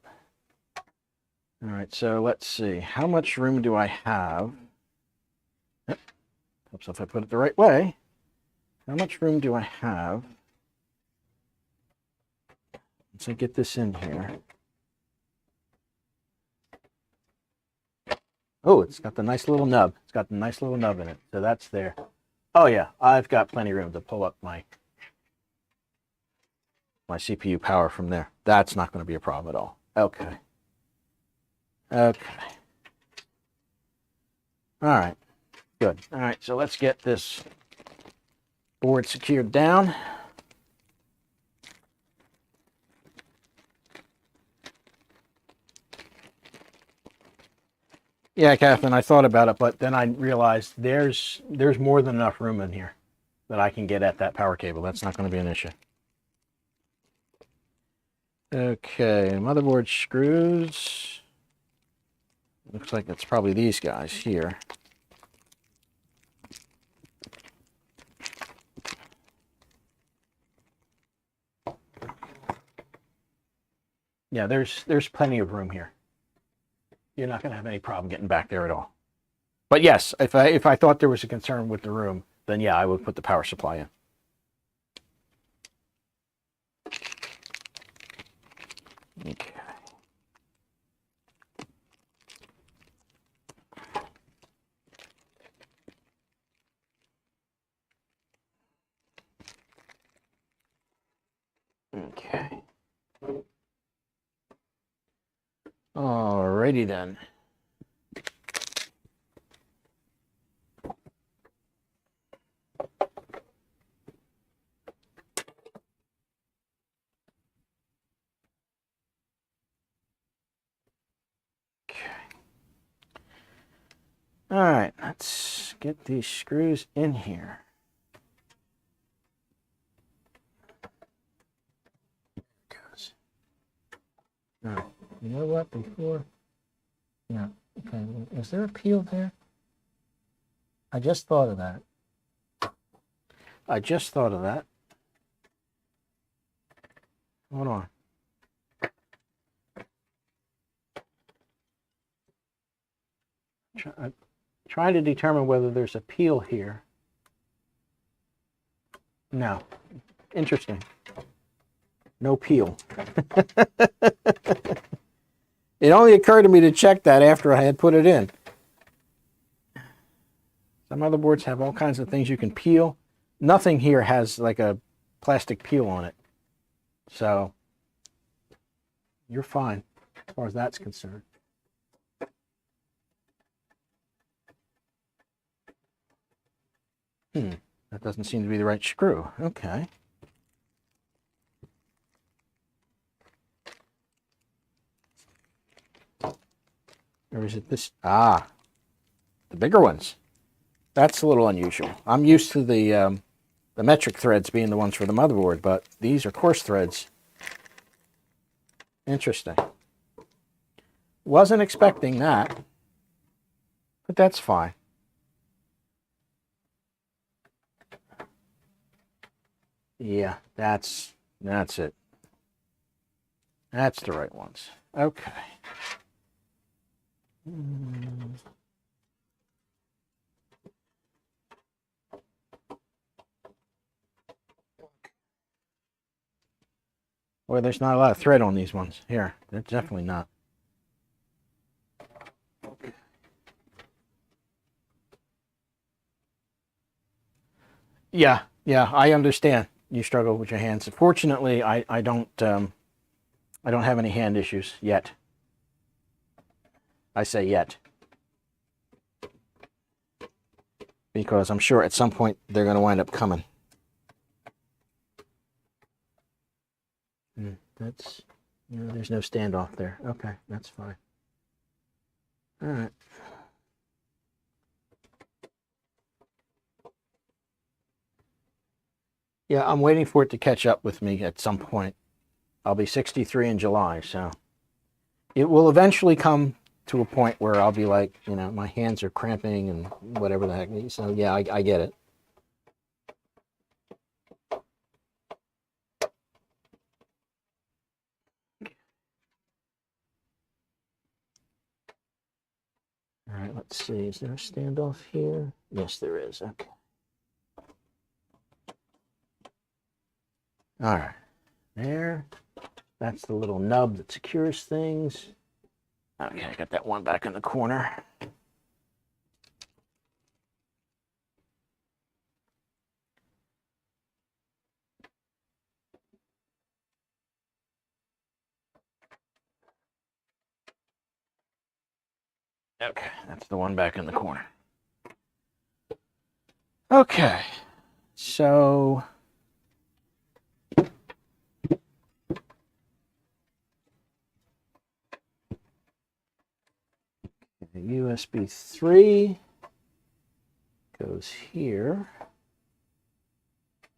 All right, so let's see. How much room do I have? Yep. Helps if I put it the right way. How much room do I have? Once I get this in here. Oh, it's got the nice little nub. It's got the nice little nub in it. So that's there. Oh yeah, I've got plenty of room to pull up my CPU power from there. That's not going to be a problem at all. Okay. Okay. All right. Good. All right, so let's get this board secured down. Yeah, Catherine, I thought about it, but then I realized there's more than enough room in here that I can get at that power cable. That's not going to be an issue. Okay, motherboard screws. Looks like it's probably these guys here. Yeah, there's plenty of room here. You're not going to have any problem getting back there at all. But yes, if I thought there was a concern with the room, then yeah, I would put the power supply in. Okay. Okay. Alrighty then. All right, let's get these screws in here. Goes. Now, you know what? Before, yeah. Okay, is there a peel there? I just thought of that. I just thought of that. Hold on. I'm trying to determine whether there's a peel here. No. Interesting. No peel. It only occurred to me to check that after I had put it in. Some motherboards have all kinds of things you can peel. Nothing here has like a plastic peel on it. So you're fine as far as that's concerned. That doesn't seem to be the right screw. Okay. Or is it this? Ah, the bigger ones. That's a little unusual. I'm used to the metric threads being the ones for the motherboard, but these are coarse threads. Interesting. Wasn't expecting that, but that's fine. Yeah, that's it. That's the right ones. Okay. Well, there's not a lot of thread on these ones. Here, there's definitely not. Yeah, I understand. You struggle with your hands. Fortunately, I don't have any hand issues yet. I say yet, because I'm sure at some point they're going to wind up coming. That's, there's no standoff there. Okay, that's fine. All right. Yeah, I'm waiting for it to catch up with me at some point. I'll be 63 in July, so it will eventually come to a point where I'll be like, my hands are cramping and whatever the heck. So yeah, I get it. All right, let's see. Is there a standoff here? Yes, there is. Okay. All right. There. That's the little nub that secures things. Okay, I got that one back in the corner. Okay, that's the one back in the corner. Okay, so the USB 3 goes here.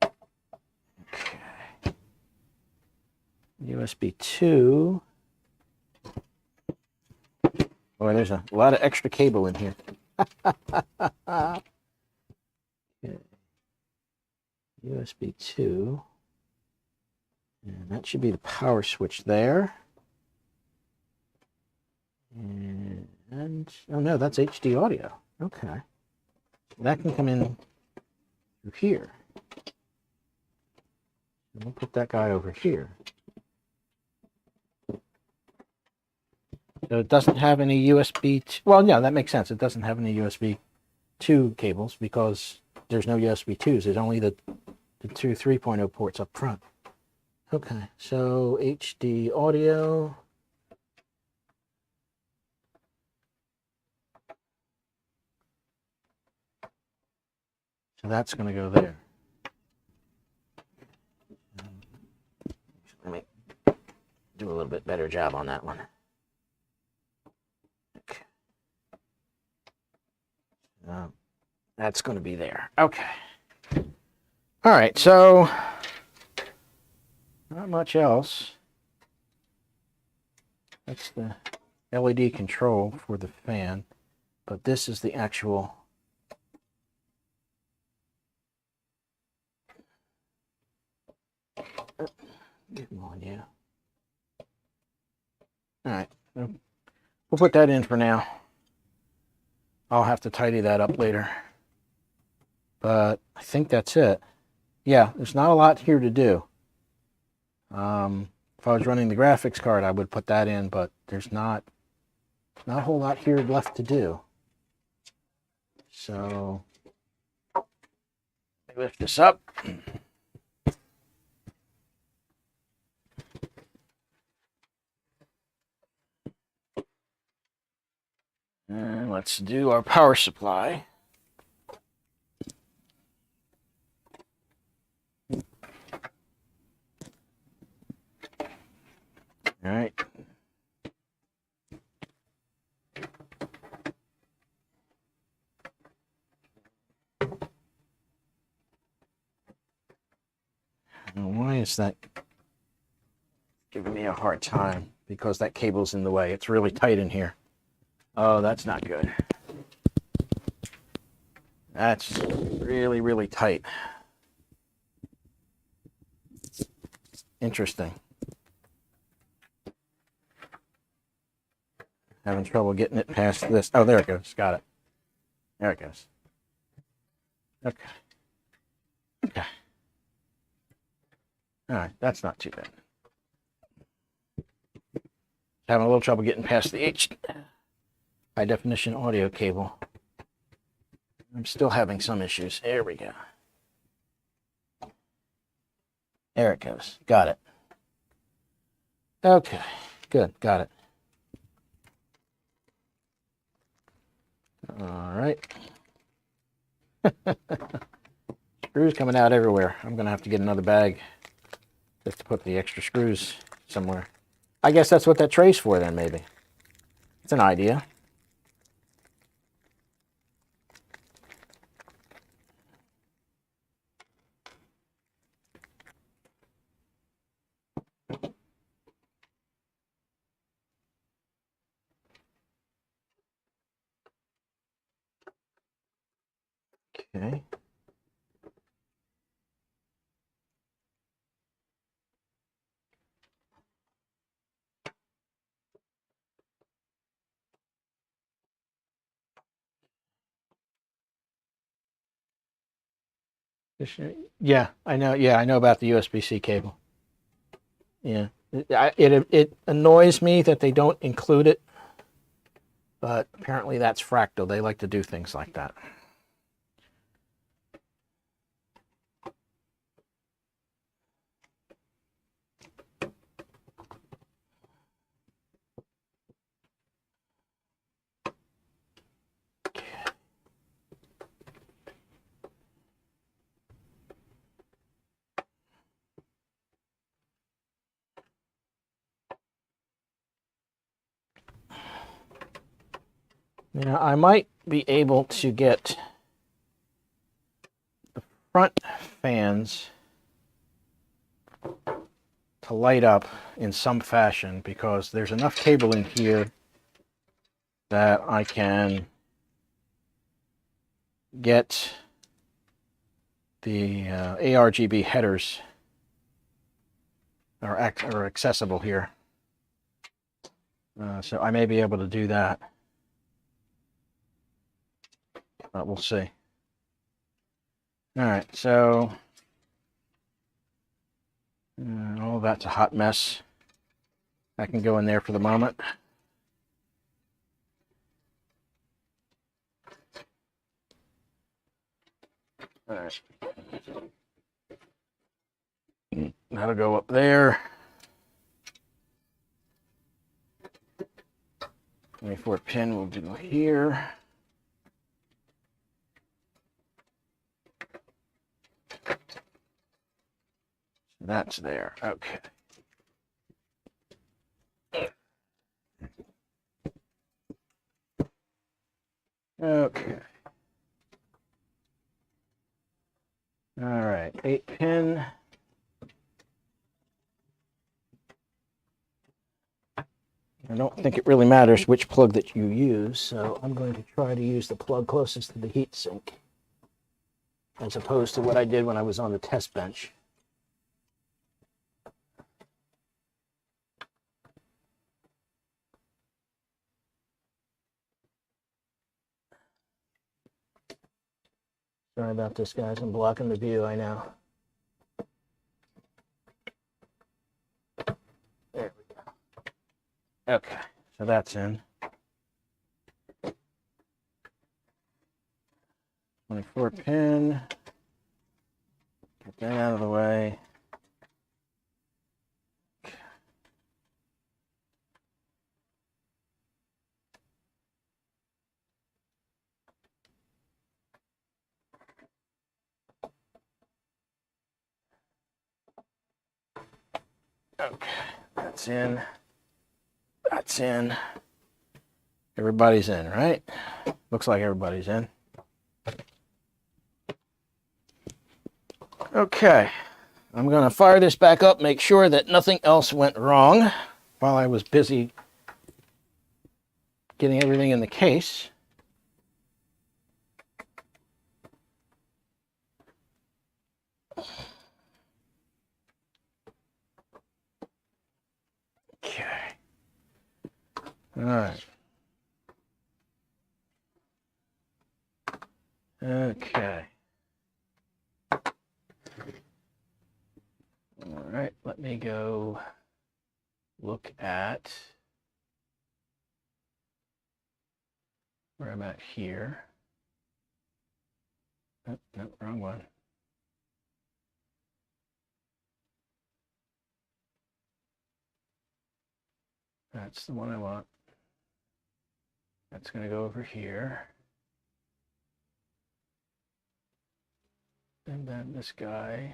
Okay. USB 2. Oh, there's a lot of extra cable in here. Okay. USB 2. And that should be the power switch there. And oh no, that's HD audio. Okay. That can come in through here. And we'll put that guy over here. So it doesn't have any USB. Well, yeah, that makes sense. It doesn't have any USB 2 cables because there's no USB 2s. There's only the two 3.0 ports up front. Okay, so HD audio. So that's going to go there. Let me do a little bit better job on that one. Okay. That's going to be there. Okay. All right, so not much else. That's the LED control for the fan, but this is the actual Come on, yeah. All right, we'll put that in for now. I'll have to tidy that up later. But I think that's it. Yeah, there's not a lot here to do. If I was running the graphics card, I would put that in, but there's not a whole lot here left to do. So, let me lift this up. And let's do our power supply. All right. Why is that giving me a hard time? Because that cable's in the way. It's really tight in here. Oh, that's not good. That's really, really tight. Interesting. Having trouble getting it past this. Oh, there it goes. Got it. There it goes. Okay. Okay. All right, that's not too bad. Having a little trouble getting past the high definition audio cable. I'm still having some issues. There we go. There it goes. Got it. Okay, good. Got it. All right. Screws coming out everywhere. I'm going to have to get another bag just to put the extra screws somewhere. I guess that's what that tray's for then, maybe. It's an idea. Okay. Yeah, I know. Yeah, I know about the USB-C cable. Yeah, it annoys me that they don't include it, but apparently that's Fractal. They like to do things like that. Now, I might be able to get the front fans to light up in some fashion because there's enough cable in here that I can get the ARGB headers are accessible here. So I may be able to do that. But we'll see. All right, so all that's a hot mess. I can go in there for the moment. All right. That'll go up there. 24 pin will do here. That's there. Okay. Okay. All right, 8 pin. I don't think it really matters which plug that you use, so I'm going to try to use the plug closest to the heatsink, as opposed to what I did when I was on the test bench. Sorry about this, guys. I'm blocking the view, I know. There we go. Okay, so that's in. 24 pin. Get that out of the way. Okay, that's in. That's in. Everybody's in, right? Looks like everybody's in. Okay, I'm going to fire this back up, make sure that nothing else went wrong while I was busy getting everything in the case. Okay. All right. Okay. All right, let me go look at where I'm at here. Oh, no, wrong one. That's the one I want. That's going to go over here. And then this guy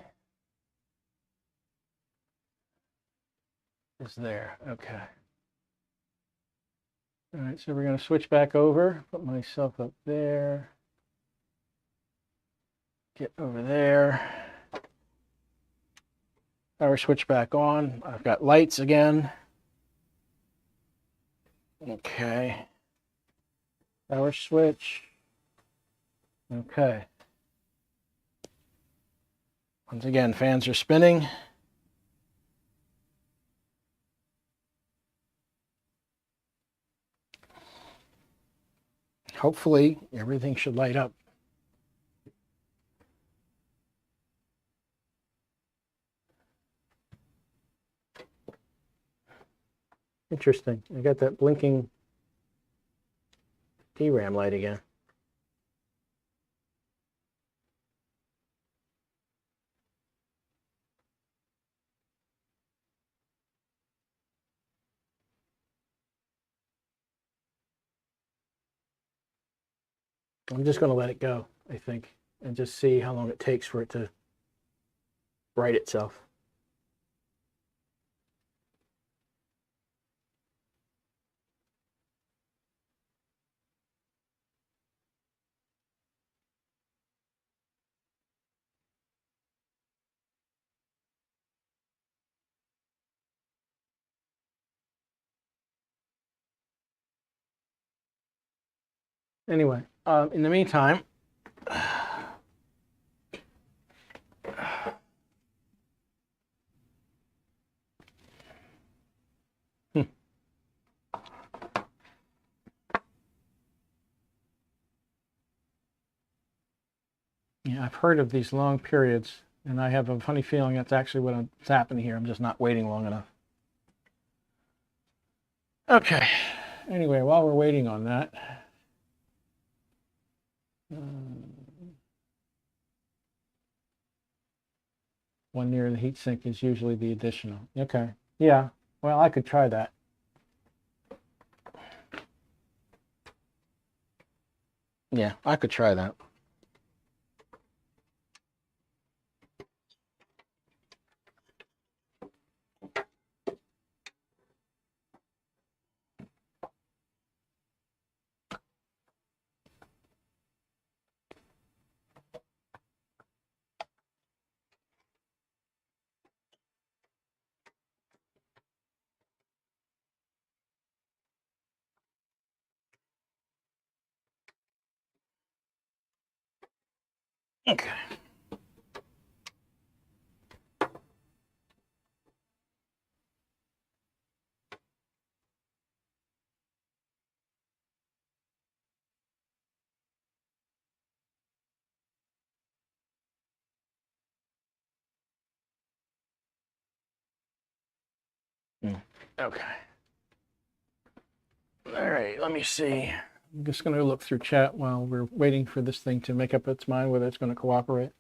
is there. Okay. All right, so we're going to switch back over, put myself up there, get over there. Power switch back on. I've got lights again. Okay. Power switch. Okay. Once again, fans are spinning. Hopefully, everything should light up. Interesting. I got that blinking DRAM light again. I'm just going to let it go, I think, and just see how long it takes for it to right itself. Anyway, in the meantime, yeah, I've heard of these long periods, and I have a funny feeling that's actually what's happening here. I'm just not waiting long enough. Okay. Anyway, while we're waiting on that, one near the heatsink is usually the additional. Okay. Yeah. Well, I could try that. Yeah, I could try that. Okay. Okay. All right, let me see. I'm just going to look through chat while we're waiting for this thing to make up its mind whether it's going to cooperate.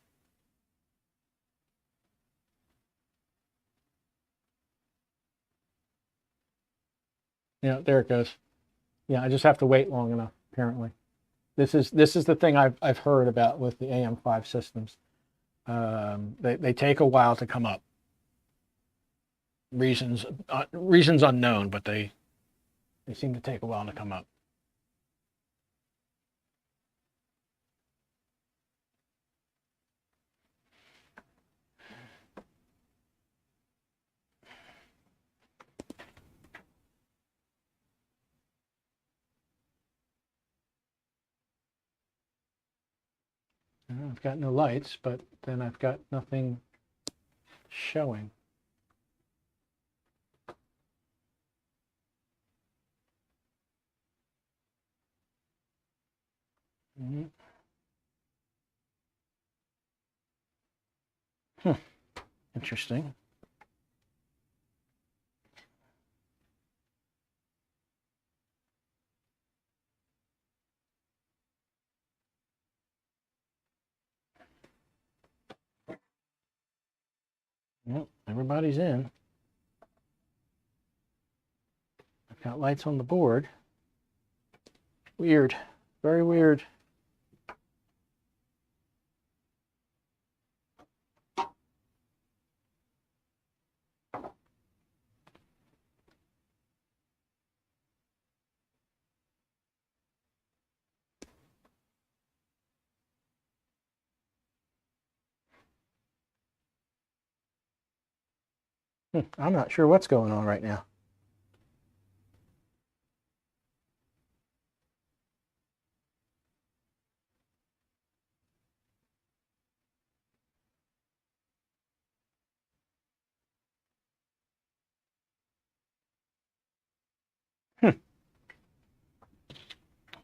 Yeah, there it goes. Yeah, I just have to wait long enough, apparently. This is the thing I've heard about with the AM5 systems. They take a while to come up. Reasons unknown, but they They seem to take a while to come up. I've got no lights, but then I've got nothing showing. Interesting. Yep, everybody's in. I've got lights on the board. Weird. Very weird. I'm not sure what's going on right now.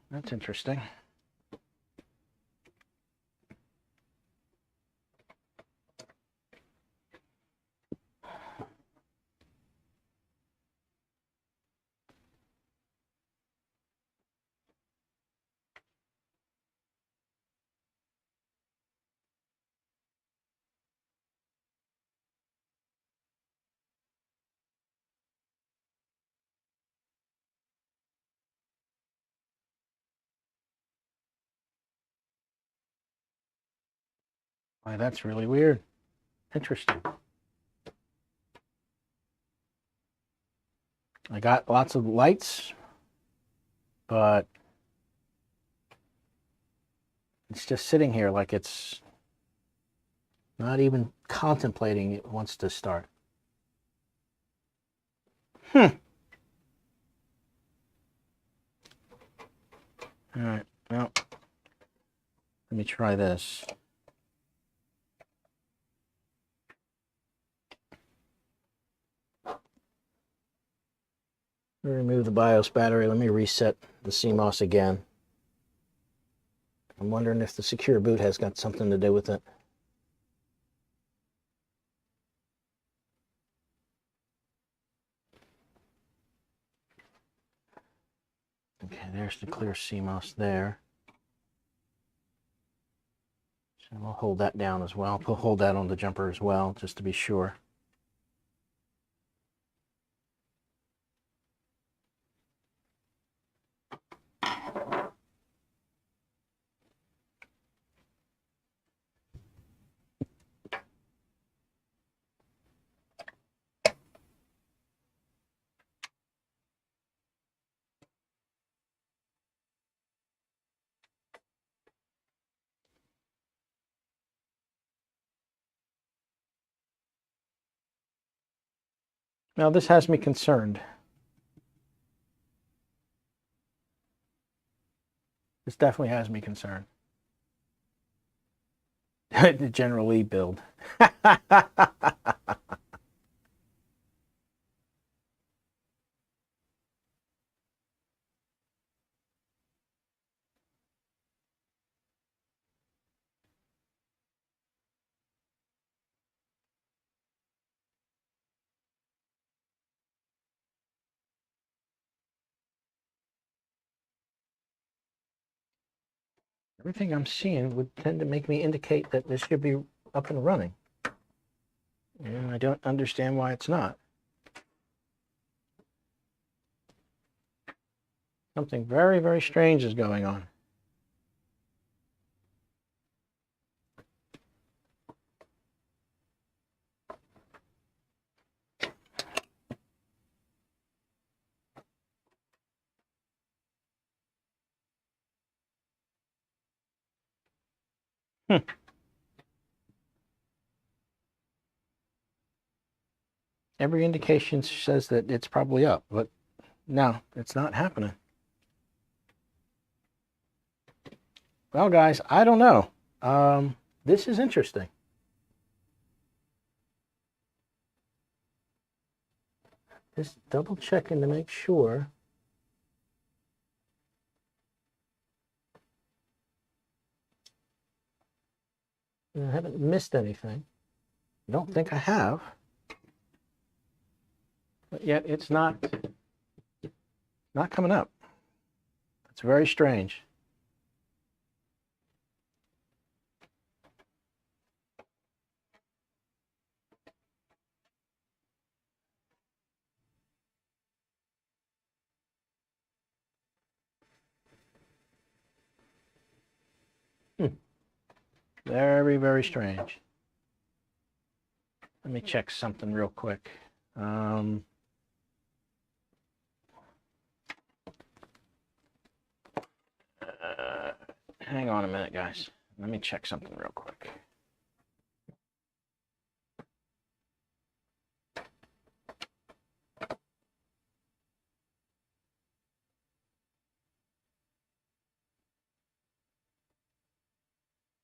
That's interesting. Why, that's really weird. Interesting. I got lots of lights, but it's just sitting here like it's not even contemplating it wants to start. All right, well, let me try this. Remove the BIOS battery. Let me reset the CMOS again. I'm wondering if the secure boot has got something to do with it. Okay, there's the clear CMOS there. So we'll hold that down as well. We'll hold that on the jumper as well, just to be sure. Now this has me concerned. This definitely has me concerned. The General Lee build. Everything I'm seeing would tend to make me indicate that this should be up and running. And I don't understand why it's not. Something very, very strange is going on. Hmm. Every indication says that it's probably up, but no, it's not happening. Well, guys, I don't know. This is interesting. Just double checking to make sure. I haven't missed anything. I don't think I have. But yet it's not coming up. It's very strange. Very, very strange. Let me check something real quick. Hang on a minute, guys. Let me check something real quick.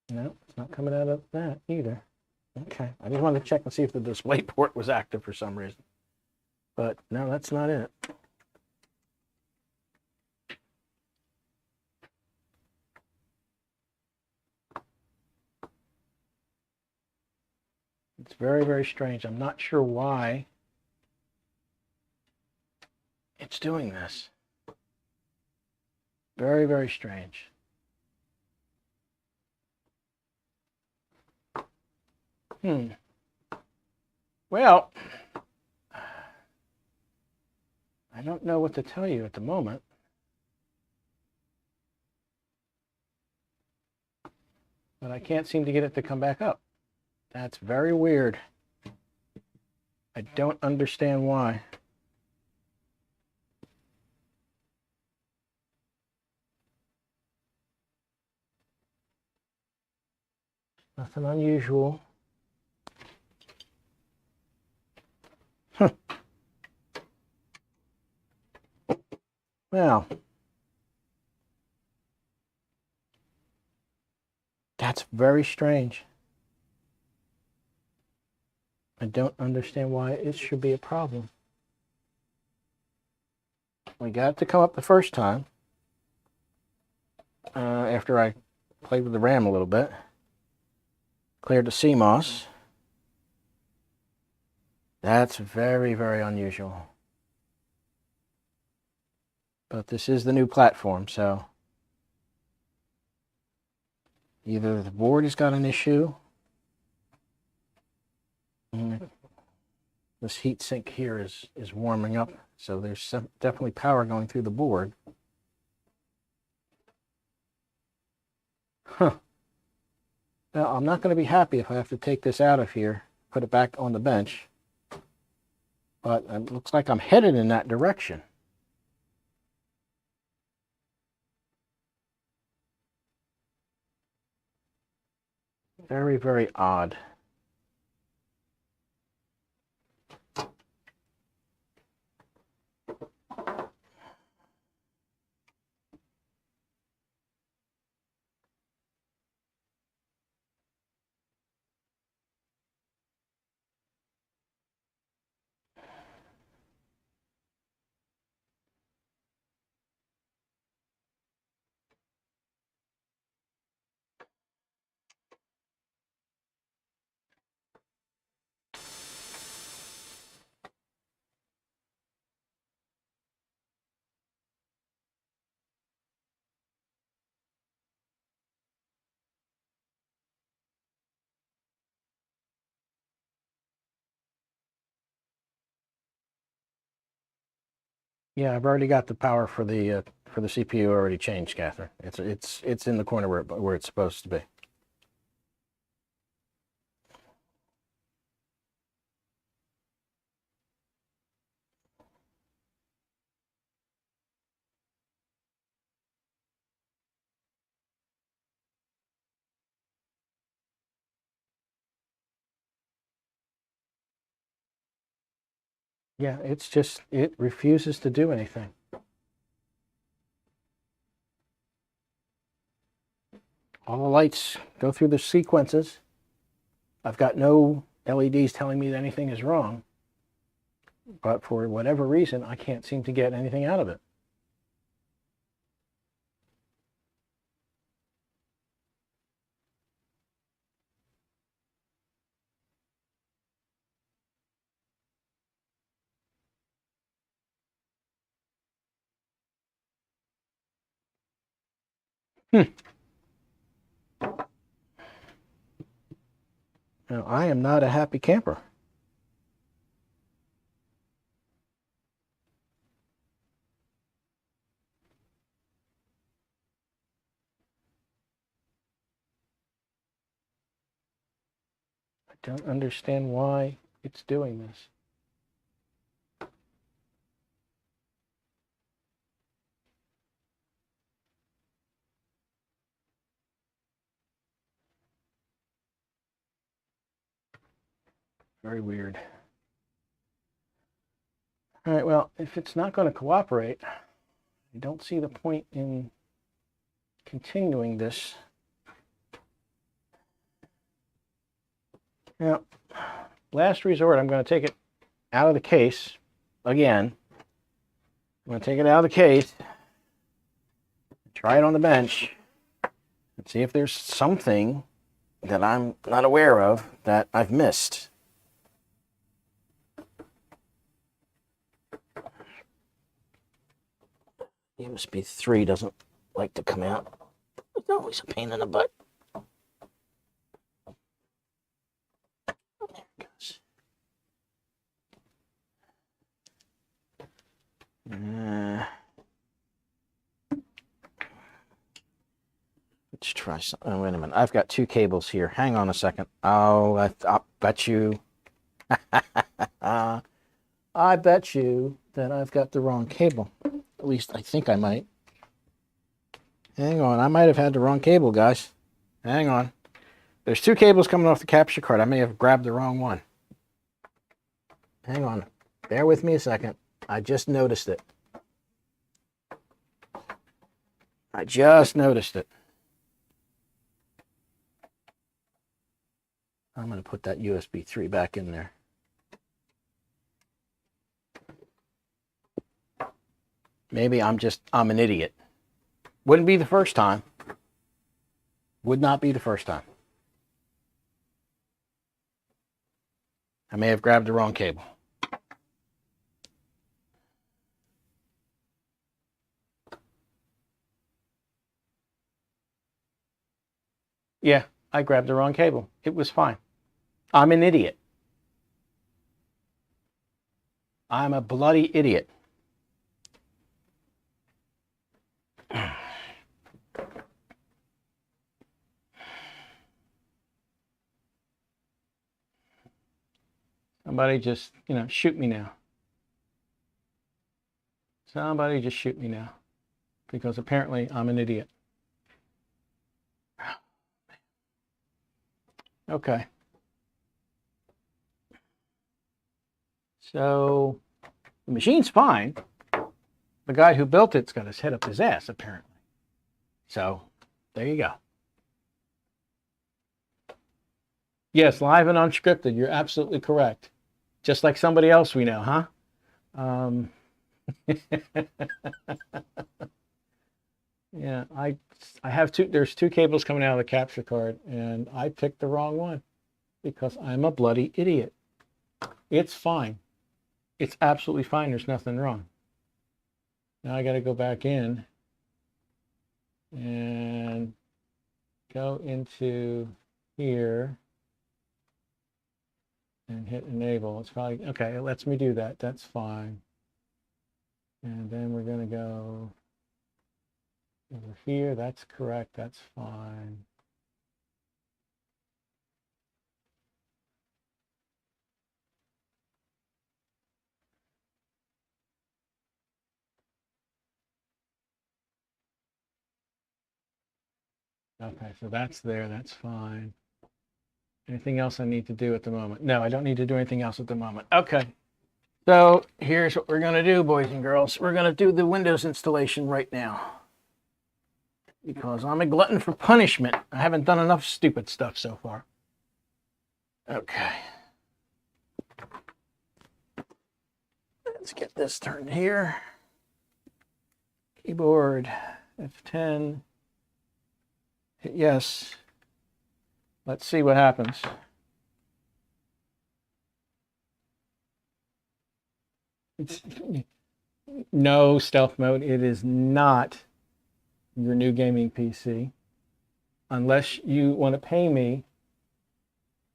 No, it's not coming out of that either. Okay, I just wanted to check and see if the display port was active for some reason. But no, that's not it. It's very, very strange. I'm not sure why it's doing this. Very, very strange. Well, I don't know what to tell you at the moment. But I can't seem to get it to come back up. That's very weird. I don't understand why. Nothing unusual. Huh. Well, that's very strange. I don't understand why it should be a problem. We got it to come up the first time. After I played with the RAM a little bit. Cleared the CMOS. That's very, very unusual. But this is the new platform, so either the board has got an issue. This heat sink here is warming up, so there's definitely power going through the board. Huh. Now, I'm not going to be happy if I have to take this out of here, put it back on the bench. But it looks like I'm headed in that direction. Very, very odd. Yeah, I've already got the power for the CPU already changed, Catherine. It's in the corner where it's supposed to be. Yeah, it's just, it refuses to do anything. All the lights go through the sequences. I've got no LEDs telling me that anything is wrong, but for whatever reason, I can't seem to get anything out of it. Now, I am not a happy camper. I don't understand why it's doing this. Very weird. All right, well, if it's not going to cooperate, I don't see the point in continuing this. Now, last resort, I'm going to take it out of the case again. I'm going to take it out of the case, try it on the bench, and see if there's something that I'm not aware of that I've missed. USB 3 doesn't like to come out. It's always a pain in the butt. There it goes. Let's try some. Oh, wait a minute. I've got two cables here. Hang on a second. Oh, I bet you. I bet you that I've got the wrong cable. At least I think I might. Hang on. I might have had the wrong cable, guys. Hang on. There's two cables coming off the capture card. I may have grabbed the wrong one. Hang on. Bear with me a second. I just noticed it. I just noticed it. I'm going to put that USB 3 back in there. Maybe I'm an idiot. Wouldn't be the first time. Would not be the first time. I may have grabbed the wrong cable. Yeah, I grabbed the wrong cable. It was fine. I'm an idiot. I'm a bloody idiot. Somebody just, shoot me now. Somebody just shoot me now. Because apparently I'm an idiot. Okay. So the machine's fine. The guy who built it's got his head up his ass, apparently. So there you go. Yes, live and unscripted. You're absolutely correct. Just like somebody else we know, huh? Yeah, I have there's two cables coming out of the capture card, and I picked the wrong one because I'm a bloody idiot. It's fine. It's absolutely fine. There's nothing wrong. Now I got to go back in and go into here and hit enable. It's probably, okay, it lets me do that. That's fine. And then we're going to go over here. That's correct. That's fine. Okay, so that's there. That's fine. Anything else I need to do at the moment? No, I don't need to do anything else at the moment. Okay. So here's what we're going to do, boys and girls. We're going to do the Windows installation right now. Because I'm a glutton for punishment. I haven't done enough stupid stuff so far. Okay. Let's get this turned here. Keyboard, F10. Hit yes. Let's see what happens. It's no stealth mode. It is not your new gaming PC. Unless you want to pay me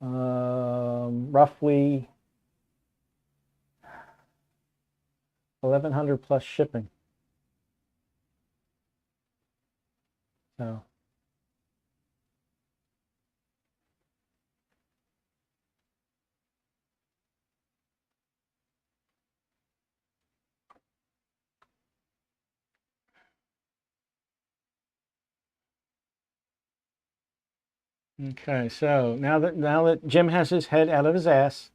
roughly $1,100 plus shipping. So okay, so now that Jim has his head out of his ass,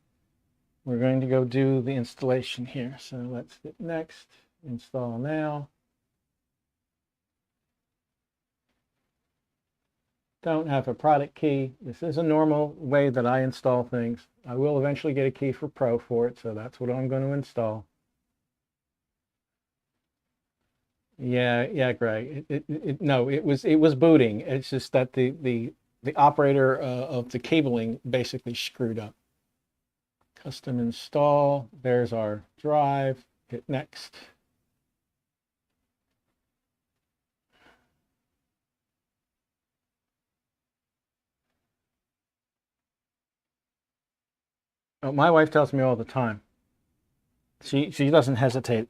we're going to go do the installation here. So let's hit next, install now. Don't have a product key. This is a normal way that I install things. I will eventually get a key for Pro for it, so that's what I'm going to install. Yeah, Greg. No, it was booting. It's just that the operator of the cabling basically screwed up. Custom install. There's our drive. Hit next. Oh, my wife tells me all the time. She doesn't hesitate.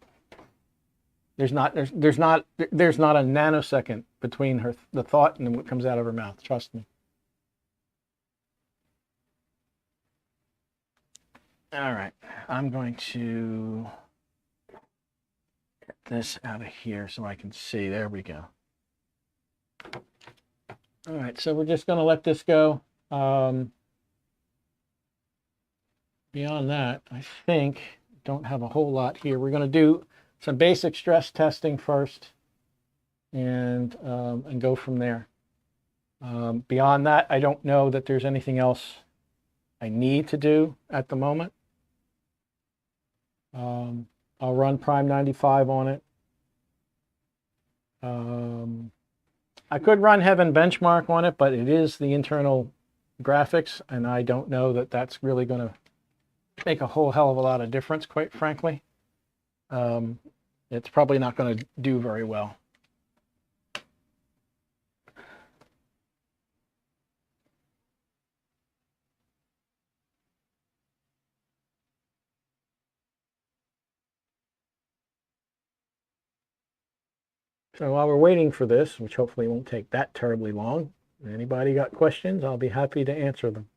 There's not a nanosecond between the thought and what comes out of her mouth. Trust me. All right, I'm going to get this out of here so I can see. There we go. All right, so we're just going to let this go. Beyond that, I think don't have a whole lot here. We're going to do some basic stress testing first, and go from there. Beyond that, I don't know that there's anything else I need to do at the moment. I'll run Prime 95 on it. I could run Heaven Benchmark on it, but it is the internal graphics, and I don't know that that's really going to make a whole hell of a lot of difference, quite frankly. It's probably not going to do very well. So while we're waiting for this, which hopefully won't take that terribly long, anybody got questions, I'll be happy to answer them.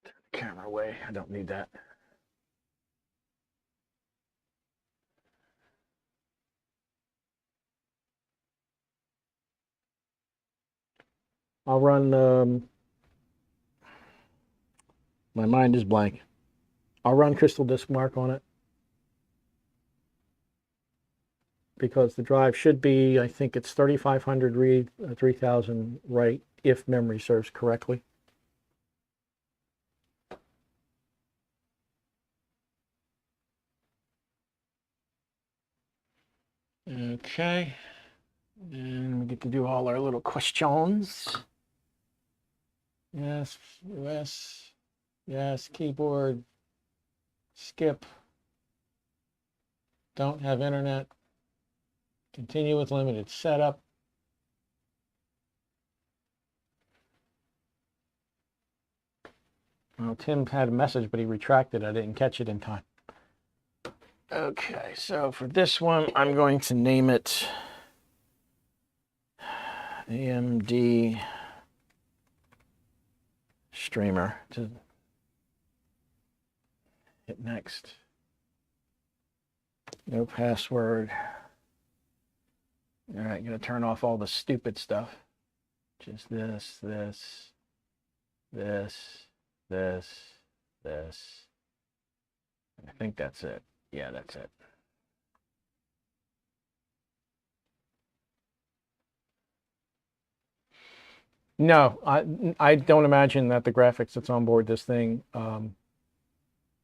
Turn the camera away. I don't need that. I'll run, my mind is blank. I'll run Crystal Disk Mark on it, because the drive should be, I think it's 3,500 read, 3,000 write, if memory serves correctly. Okay, and we get to do all our little questions. Yes, US, yes, keyboard, skip, don't have internet, continue with limited setup. Well, Tim had a message, but he retracted. I didn't catch it in time. Okay, so for this one, I'm going to name it AMD Streamer. To hit next. No password. All right, I'm going to turn off all the stupid stuff. Just this, this, this, this. I think that's it. Yeah, that's it. No, I don't imagine that the graphics that's on board this thing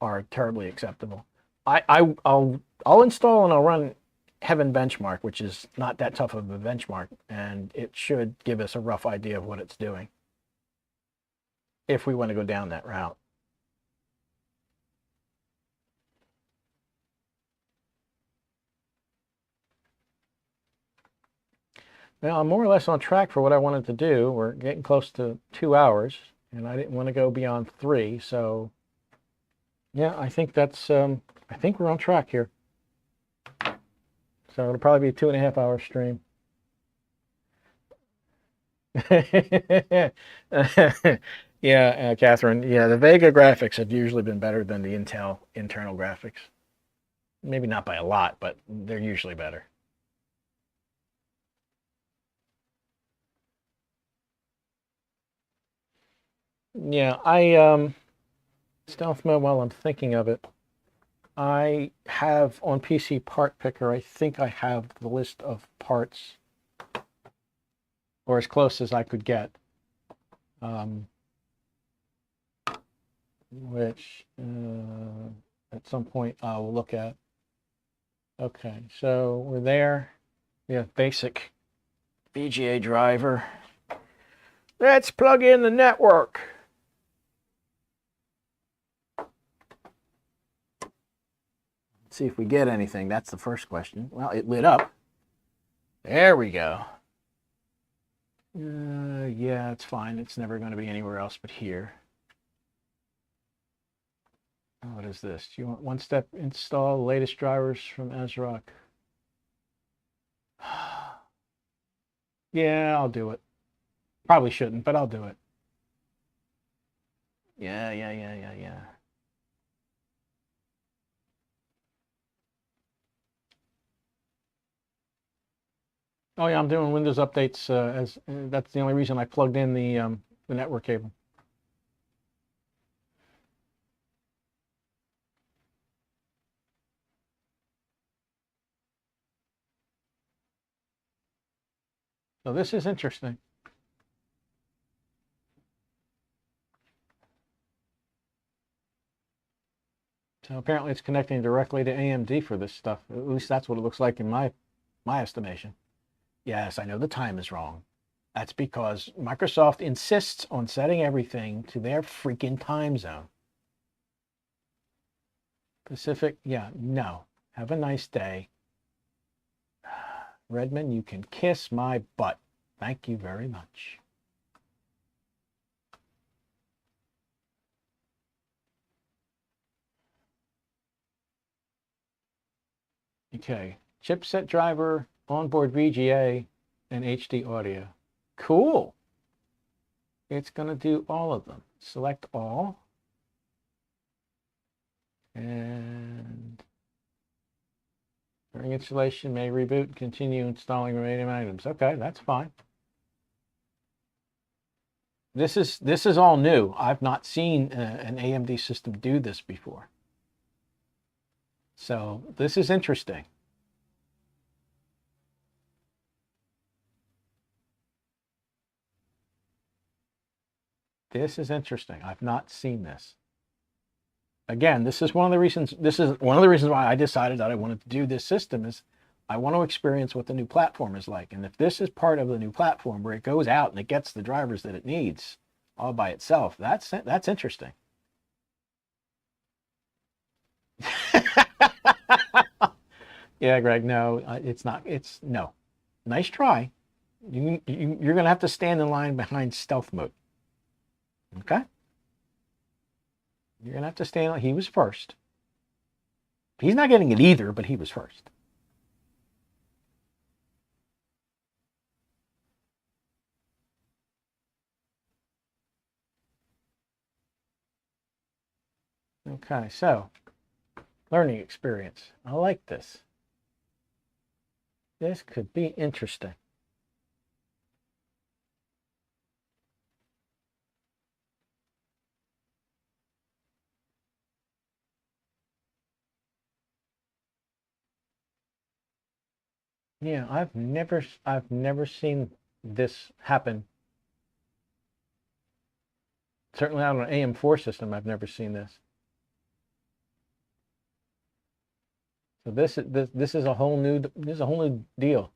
are terribly acceptable. I'll install and I'll run Heaven Benchmark, which is not that tough of a benchmark, and it should give us a rough idea of what it's doing if we want to go down that route. Now, I'm more or less on track for what I wanted to do. We're getting close to 2 hours, and I didn't want to go beyond 3. So, yeah, I think that's, I think we're on track here. So it'll probably be a 2.5 hour stream. Yeah, Catherine. Yeah, the Vega graphics have usually been better than the Intel internal graphics. Maybe not by a lot, but they're usually better. Yeah, stealth mode while I'm thinking of it. I have on PC Part Picker, I think I have the list of parts, or as close as I could get, which at some point I will look at. Okay, so we're there. Yeah, basic EVGA driver. Let's plug in the network. Let's see if we get anything. That's the first question. Well, it lit up. There we go. Yeah, it's fine. It's never going to be anywhere else but here. What is this? Do you want one-step install the latest drivers from ASRock? Yeah, I'll do it. Probably shouldn't, but I'll do it. Yeah. Oh yeah, I'm doing Windows updates as that's the only reason I plugged in the network cable. So this is interesting. So apparently it's connecting directly to AMD for this stuff. At least that's what it looks like in my estimation. Yes, I know the time is wrong. That's because Microsoft insists on setting everything to their freaking time zone. Pacific, yeah, no. Have a nice day. Redmond, you can kiss my butt. Thank you very much. Okay, chipset driver, onboard VGA, and HD audio. Cool. It's going to do all of them. Select all. And during installation, may reboot and continue installing remaining items. Okay, that's fine. This is all new. I've not seen an AMD system do this before. So this is interesting. This is interesting. I've not seen this. Again, this is one of the reasons why I decided that I wanted to do this system is I want to experience what the new platform is like. And if this is part of the new platform where it goes out and it gets the drivers that it needs all by itself, that's interesting. Yeah, Greg, no, it's not. It's no. Nice try. You're going to have to stand in line behind stealth mode. Okay? You're going to have to stand. He was first. He's not getting it either, but he was first. Okay, so learning experience. I like this. This could be interesting. Yeah, I've never seen this happen. Certainly on an AM4 system, I've never seen this. So this is a whole new deal.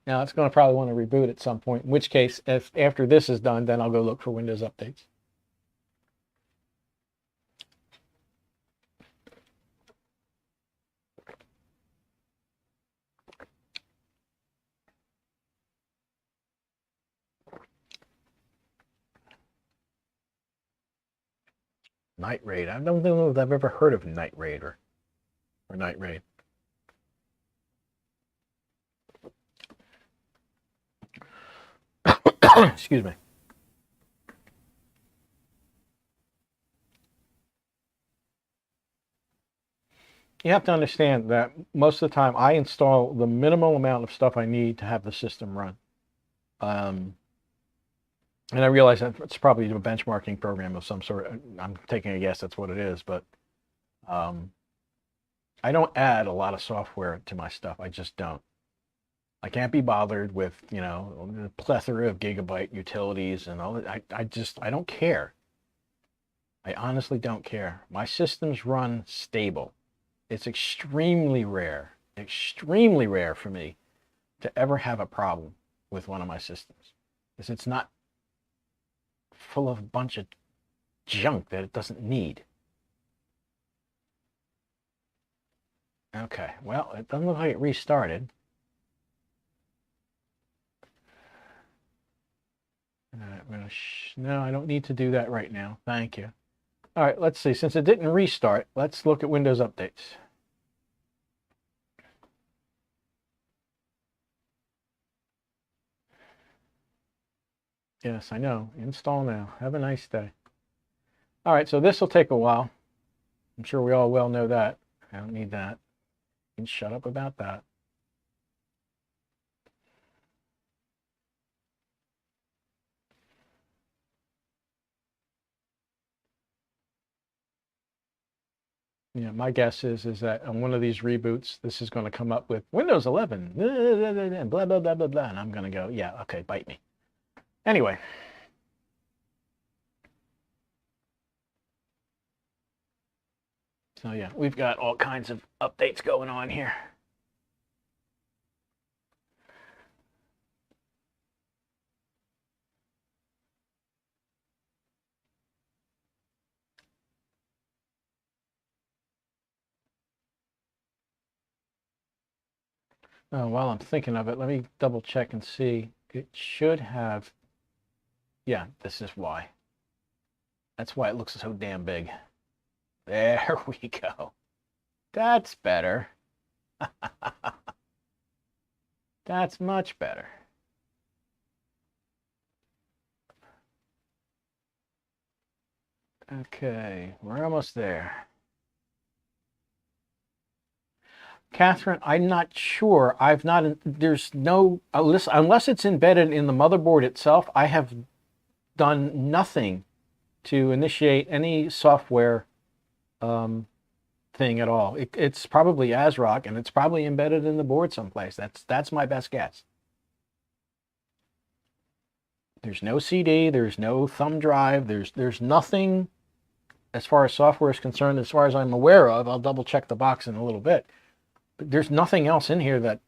Now it's going to probably want to reboot at some point. In which case, if after this is done, then I'll go look for Windows updates. Night Raid. I don't know if I've ever heard of Night Raid or Night Raid. Excuse me. You have to understand that most of the time I install the minimal amount of stuff I need to have the system run. And I realize that it's probably a benchmarking program of some sort. I'm taking a guess that's what it is, but I don't add a lot of software to my stuff. I just don't. I can't be bothered with, you know, the plethora of gigabyte utilities and all that. I don't care. I honestly don't care. My systems run stable. It's extremely rare for me to ever have a problem with one of my systems. Because it's not full of a bunch of junk that it doesn't need. Okay, well, it doesn't look like it restarted. No, I don't need to do that right now. Thank you. All right, let's see. Since it didn't restart, let's look at Windows updates. Yes, I know. Install now. Have a nice day. All right, so this will take a while. I'm sure we all well know that. I don't need that. You can shut up about that. Yeah, my guess is that on one of these reboots, this is going to come up with Windows 11, blah, blah, blah, blah, blah. And I'm going to go, yeah, okay, bite me. Anyway. So yeah, we've got all kinds of updates going on here. While I'm thinking of it, let me double check and see. It should have, yeah, this is why. That's why it looks so damn big. There we go. That's better. That's much better. Okay, we're almost there. Catherine, I'm not sure. There's no, unless it's embedded in the motherboard itself, I have done nothing to initiate any software thing at all. It's probably ASRock, and it's probably embedded in the board someplace. That's my best guess. There's no CD, there's no thumb drive, there's nothing as far as software is concerned, as far as I'm aware of. I'll double check the box in a little bit. But there's nothing else in here that,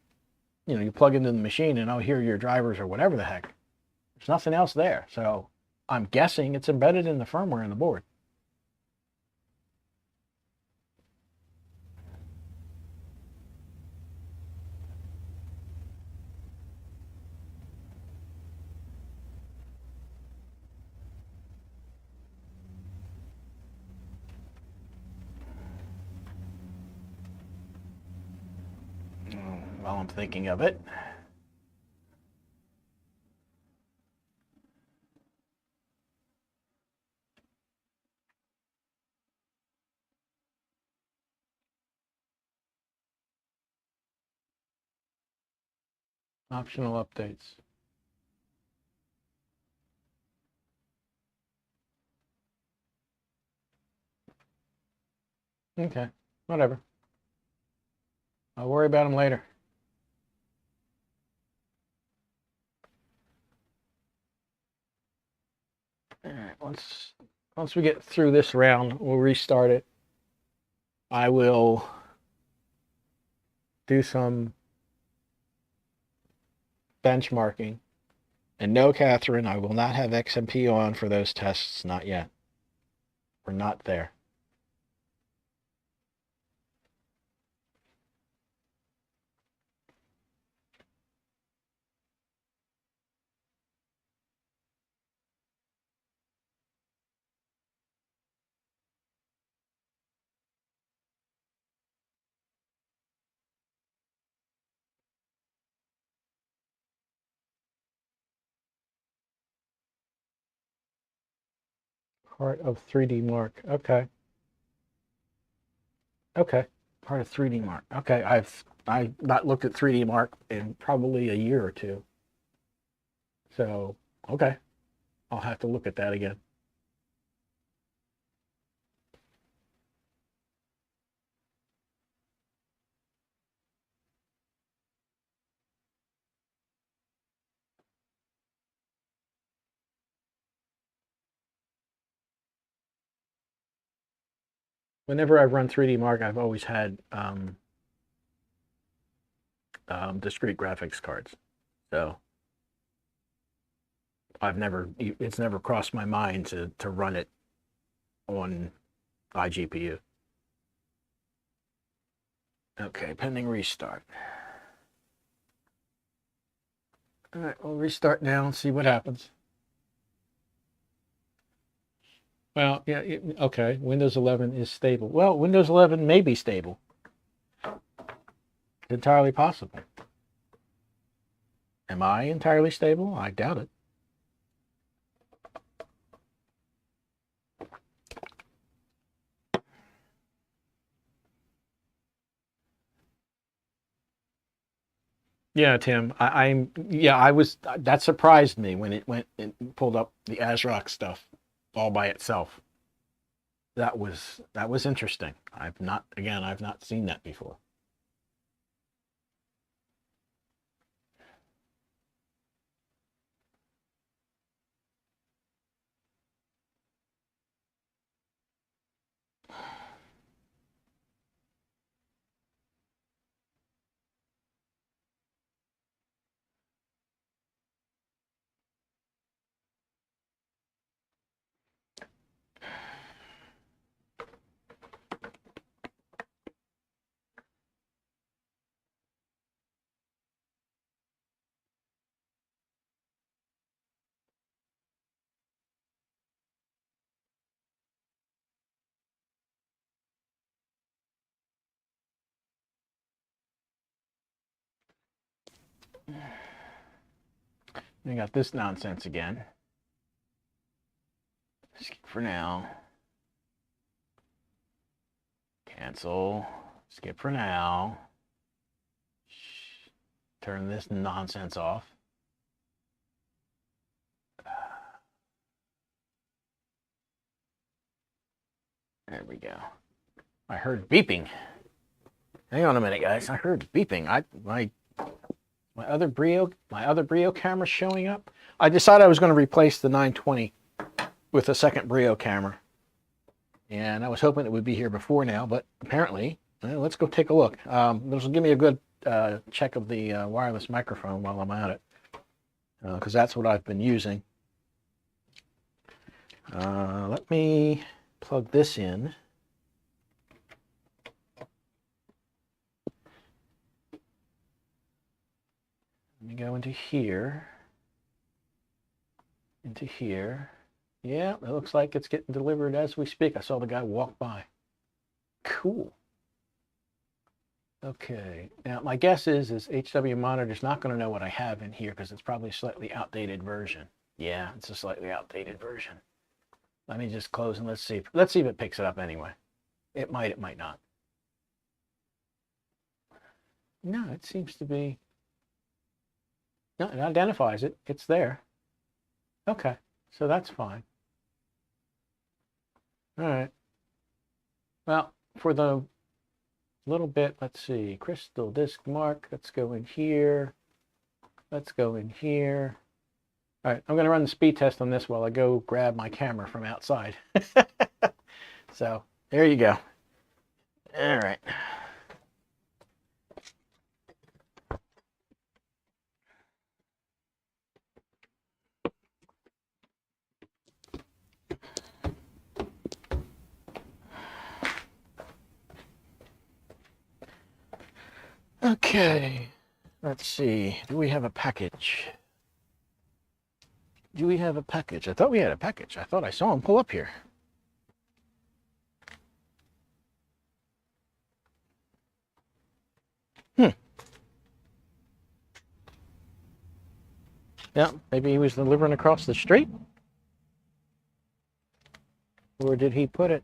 you know, you plug into the machine and I'll hear your drivers or whatever the heck. There's nothing else there. So I'm guessing it's embedded in the firmware in the board. While I'm thinking of it. Optional updates. Okay, whatever. I'll worry about them later. All right, once we get through this round, we'll restart it. I will do some benchmarking. And no, Catherine, I will not have XMP on for those tests, not yet. We're not there. Part of 3D Mark. Okay. Okay. Part of 3D Mark. Okay. I've not looked at 3D Mark in probably a year or two. So, okay. I'll have to look at that again. Whenever I've run 3D Mark, I've always had discrete graphics cards. So it's never crossed my mind to run it on iGPU. Okay, pending restart. All right, we'll restart now and see what happens. Well, yeah, okay, Windows 11 is stable. Well, Windows 11 may be stable. It's entirely possible. Am I entirely stable? I doubt it. Yeah, Tim, that surprised me when it went and pulled up the ASRock stuff all by itself. That was interesting. I've not seen that before. We got this nonsense again. Skip for now. Cancel. Skip for now. Turn this nonsense off. There we go. I heard beeping. Hang on a minute, guys. I heard beeping. My other Brio camera showing up. I decided I was going to replace the 920 with a second Brio camera, and I was hoping it would be here before now, but apparently, let's go take a look. This will give me a good check of the wireless microphone while I'm at it, because that's what I've been using. Let me plug this in. Let me go into here. Yeah, it looks like it's getting delivered as we speak. I saw the guy walk by. Cool. Okay, now my guess is HW Monitor's not going to know what I have in here because it's probably a slightly outdated version. Yeah, it's a slightly outdated version. Let me just close and let's see if it picks it up anyway. It might not. No, it seems to be. No, it identifies it. It's there. Okay, so that's fine. All right. Well, for the little bit, let's see, crystal disk mark, let's go in here. Let's go in here. All right, I'm going to run the speed test on this while I go grab my camera from outside. So, there you go. All right. Okay, let's see. Do we have a package? Do we have a package? I thought we had a package. I thought I saw him pull up here. Yeah, maybe he was delivering across the street. Where did he put it?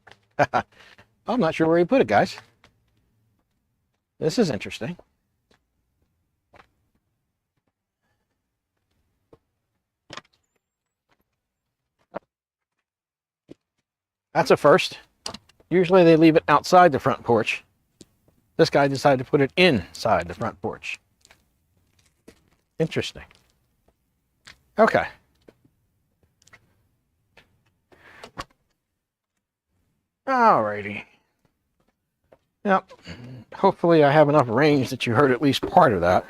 I'm not sure where he put it, guys. This is interesting. That's a first. Usually they leave it outside the front porch. This guy decided to put it inside the front porch. Interesting. Okay. Alrighty. Now, hopefully I have enough range that you heard at least part of that.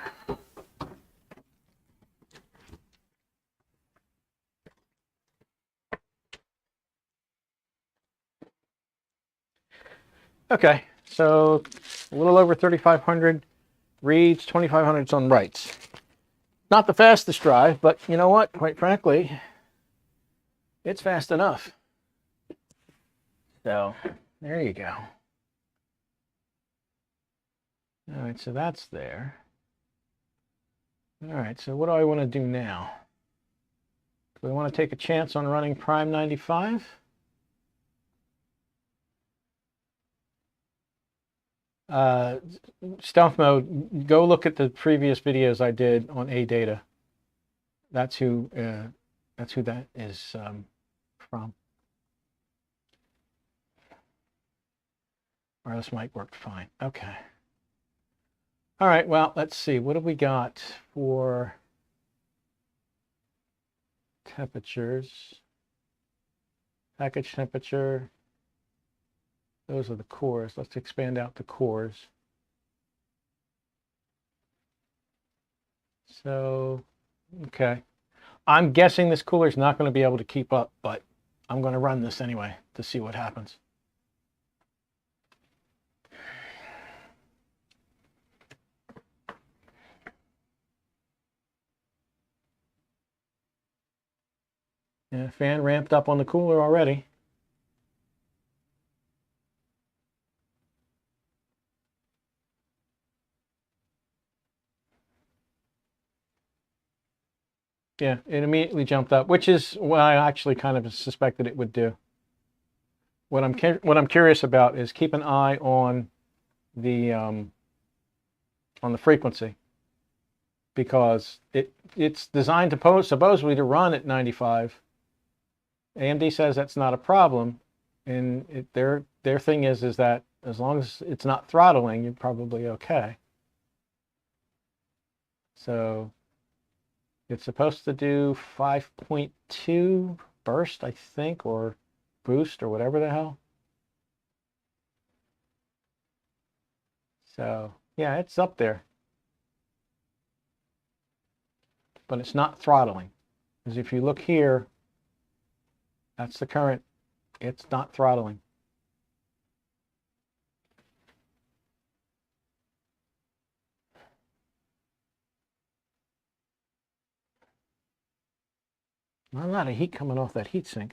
Okay, so a little over 3,500 reads, 2,500 on writes. Not the fastest drive, but you know what? Quite frankly, it's fast enough. So, there you go. All right, so that's there. All right, so what do I want to do now? Do I want to take a chance on running Prime 95? Stealth mode, go look at the previous videos I did on AData. That's who that is from. Wireless mic worked fine. Okay. All right, well, let's see. What have we got for temperatures? Package temperature. Those are the cores. Let's expand out the cores. So, okay. I'm guessing this cooler is not going to be able to keep up, but I'm going to run this anyway to see what happens. Yeah, fan ramped up on the cooler already. Yeah, it immediately jumped up, which is what I actually kind of suspected it would do. What I'm curious about is keep an eye on the frequency, because it's designed to supposedly to run at 95. AMD says that's not a problem, and their thing is that as long as it's not throttling, you're probably okay. So it's supposed to do 5.2 burst, I think, or boost, or whatever the hell. So yeah, it's up there, but it's not throttling, because if you look here, that's the current. It's not throttling. Not a lot of heat coming off that heatsink.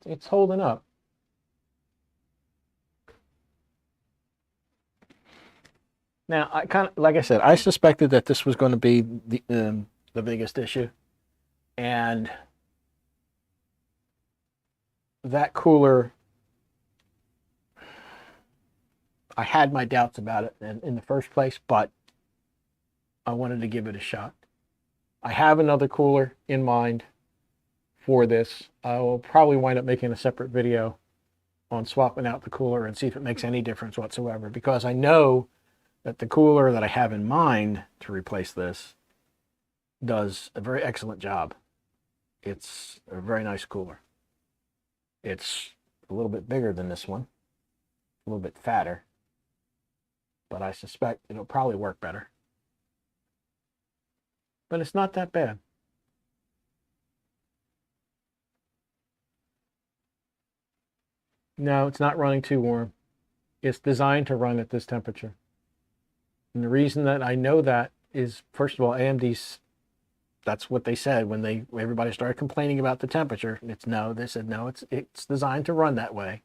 It's holding up. Now, I kind of, like I said, I suspected that this was going to be the biggest issue. And that cooler, I had my doubts about it in the first place, but I wanted to give it a shot. I have another cooler in mind for this. I will probably wind up making a separate video on swapping out the cooler and see if it makes any difference whatsoever, because I know that the cooler that I have in mind to replace this does a very excellent job. It's a very nice cooler. It's a little bit bigger than this one, a little bit fatter, but I suspect it'll probably work better. But it's not that bad. No, it's not running too warm. It's designed to run at this temperature. And the reason that I know that is, first of all, AMD's, that's what they said when everybody started complaining about the temperature. They said no, it's designed to run that way.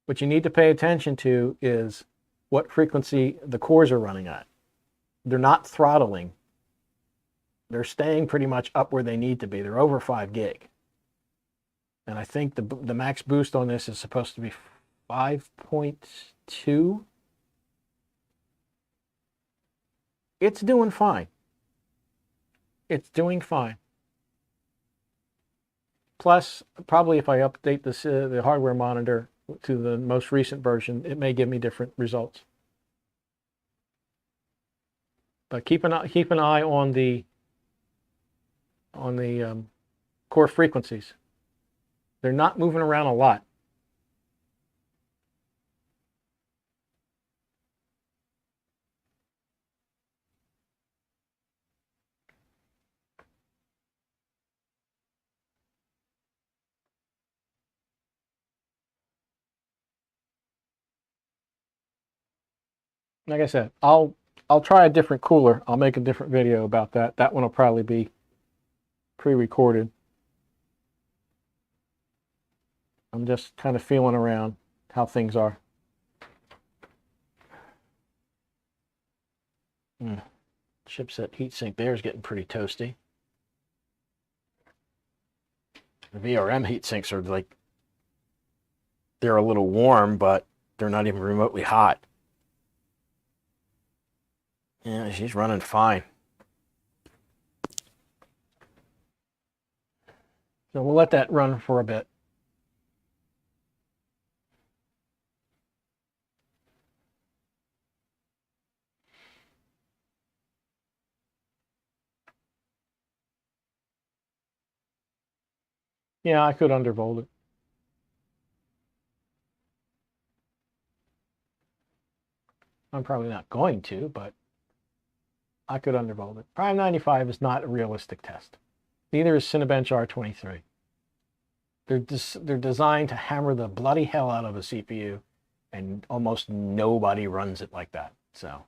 What you need to pay attention to is what frequency the cores are running at. They're not throttling. They're staying pretty much up where they need to be. They're over 5 gig. And I think the max boost on this is supposed to be 5.2. It's doing fine. It's doing fine. Plus, probably if I update this, the hardware monitor to the most recent version, it may give me different results. But keep an eye on the core frequencies. They're not moving around a lot. Like I said, I'll try a different cooler. I'll make a different video about that. That one will probably be pre-recorded. I'm just kind of feeling around how things are. Chipset heatsink there is getting pretty toasty. The VRM heatsinks are like, they're a little warm, but they're not even remotely hot. Yeah, she's running fine. So we'll let that run for a bit. Yeah, I could undervolt it. I'm probably not going to, but I could undervolt it. Prime 95 is not a realistic test. Neither is Cinebench R23. They're designed to hammer the bloody hell out of a CPU, and almost nobody runs it like that. So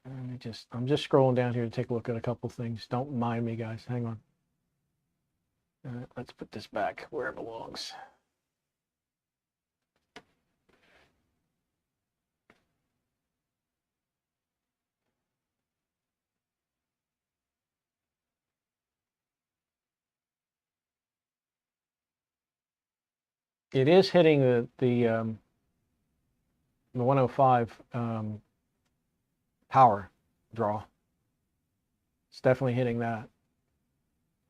I'm just scrolling down here to take a look at a couple things. Don't mind me, guys. Hang on. Let's put this back where it belongs. It is hitting the 105 power draw. It's definitely hitting that.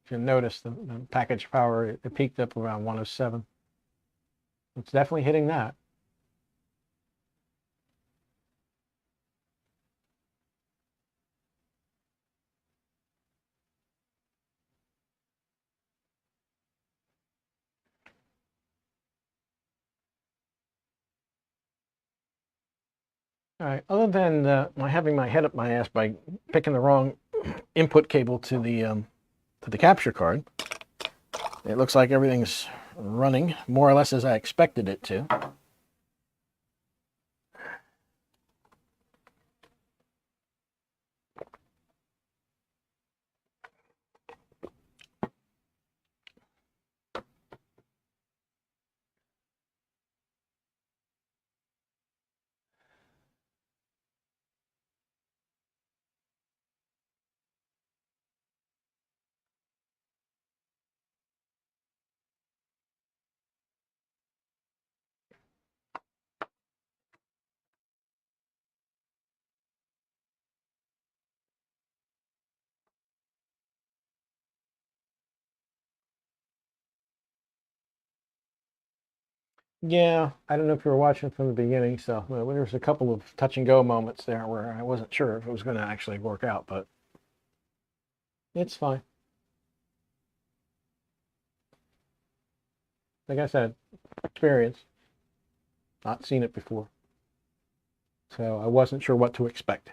If you notice, the package power, it peaked up around 107. It's definitely hitting that. All right, other than my having my head up my ass by picking the wrong input cable to the capture card, it looks like everything's running more or less as I expected it to. Yeah, I don't know if you were watching from the beginning, so there was a couple of touch and go moments there where I wasn't sure if it was going to actually work out, but it's fine. Like I said, experience, not seen it before, so I wasn't sure what to expect.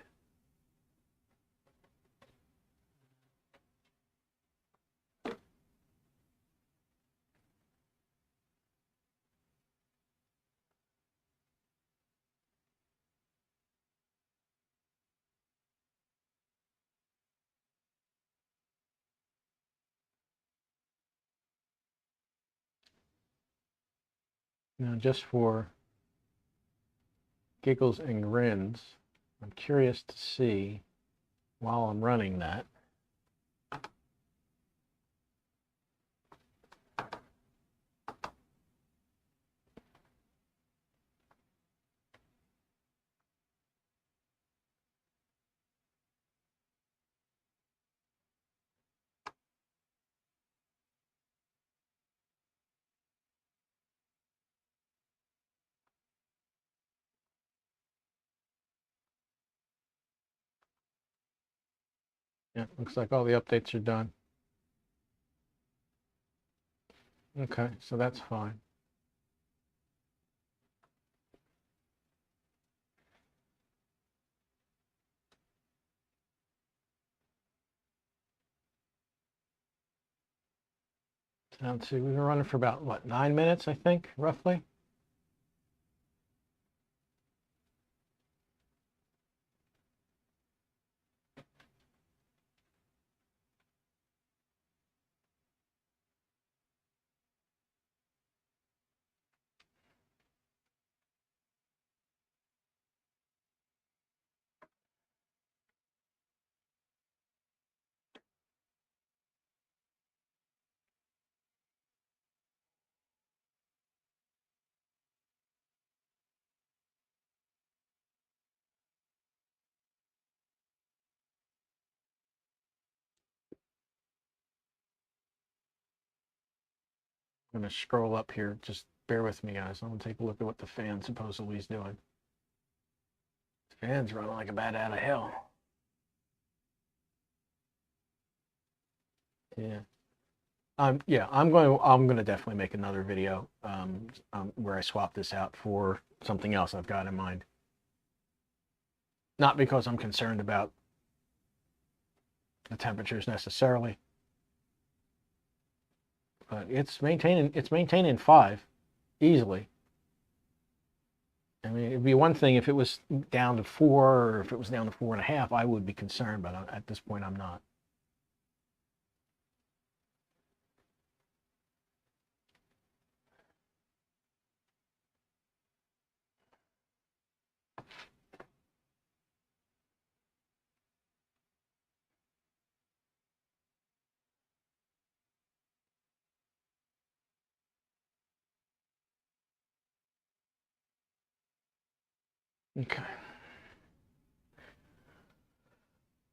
Now, just for giggles and grins, I'm curious to see, while I'm running that, yeah, looks like all the updates are done. Okay, so that's fine. Now, let's see, we've been running for about, what, 9 minutes, I think, roughly? I'm going to scroll up here. Just bear with me, guys. I'm going to take a look at what the fan supposedly is doing. The fan's running like a bat out of hell. Yeah. Yeah, I'm going to definitely make another video where I swap this out for something else I've got in mind. Not because I'm concerned about the temperatures necessarily, but it's maintaining 5 easily. I mean, it'd be one thing if it was down to 4 or if it was down to 4.5, I would be concerned, but at this point I'm not. Okay.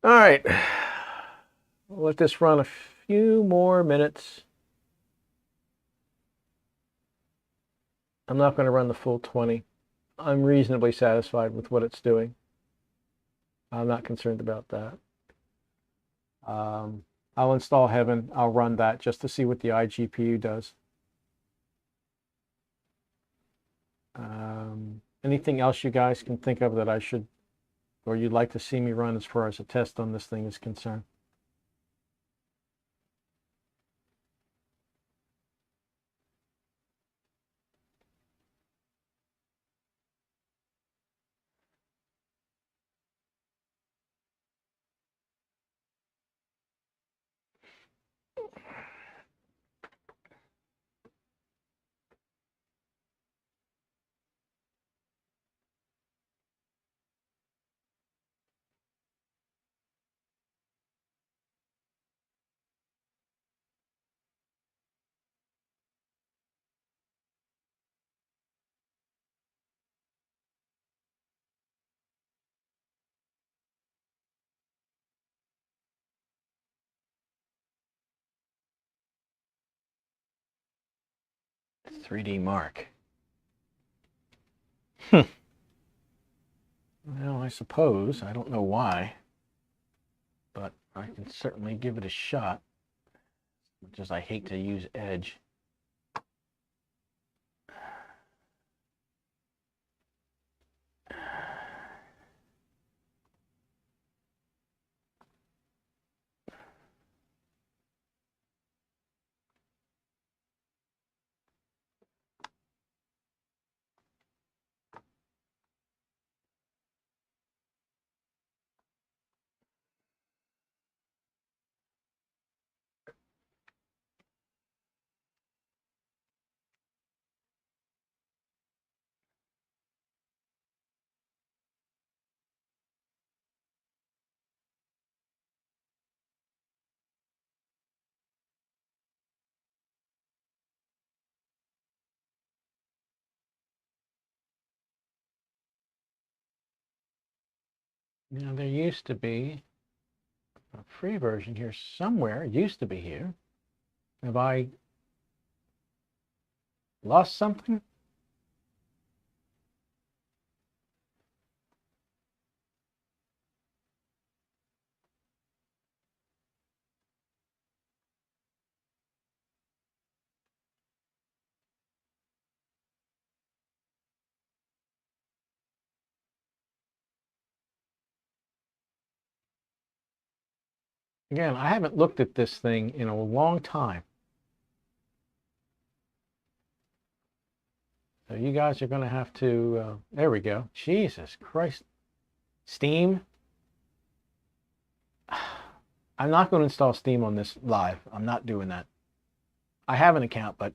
All right. We'll let this run a few more minutes. I'm not going to run the full 20. I'm reasonably satisfied with what it's doing. I'm not concerned about that. I'll install Heaven. I'll run that just to see what the iGPU does. Anything else you guys can think of that I should, or you'd like to see me run as far as a test on this thing is concerned? $3D Mark. Well, I suppose. I don't know why, but I can certainly give it a shot. Much as I hate to use Edge. Now, there used to be a free version here somewhere. It used to be here. Have I lost something? Again, I haven't looked at this thing in a long time. So you guys are going to have to, there we go. Jesus Christ. Steam. I'm not going to install Steam on this live. I'm not doing that. I have an account, but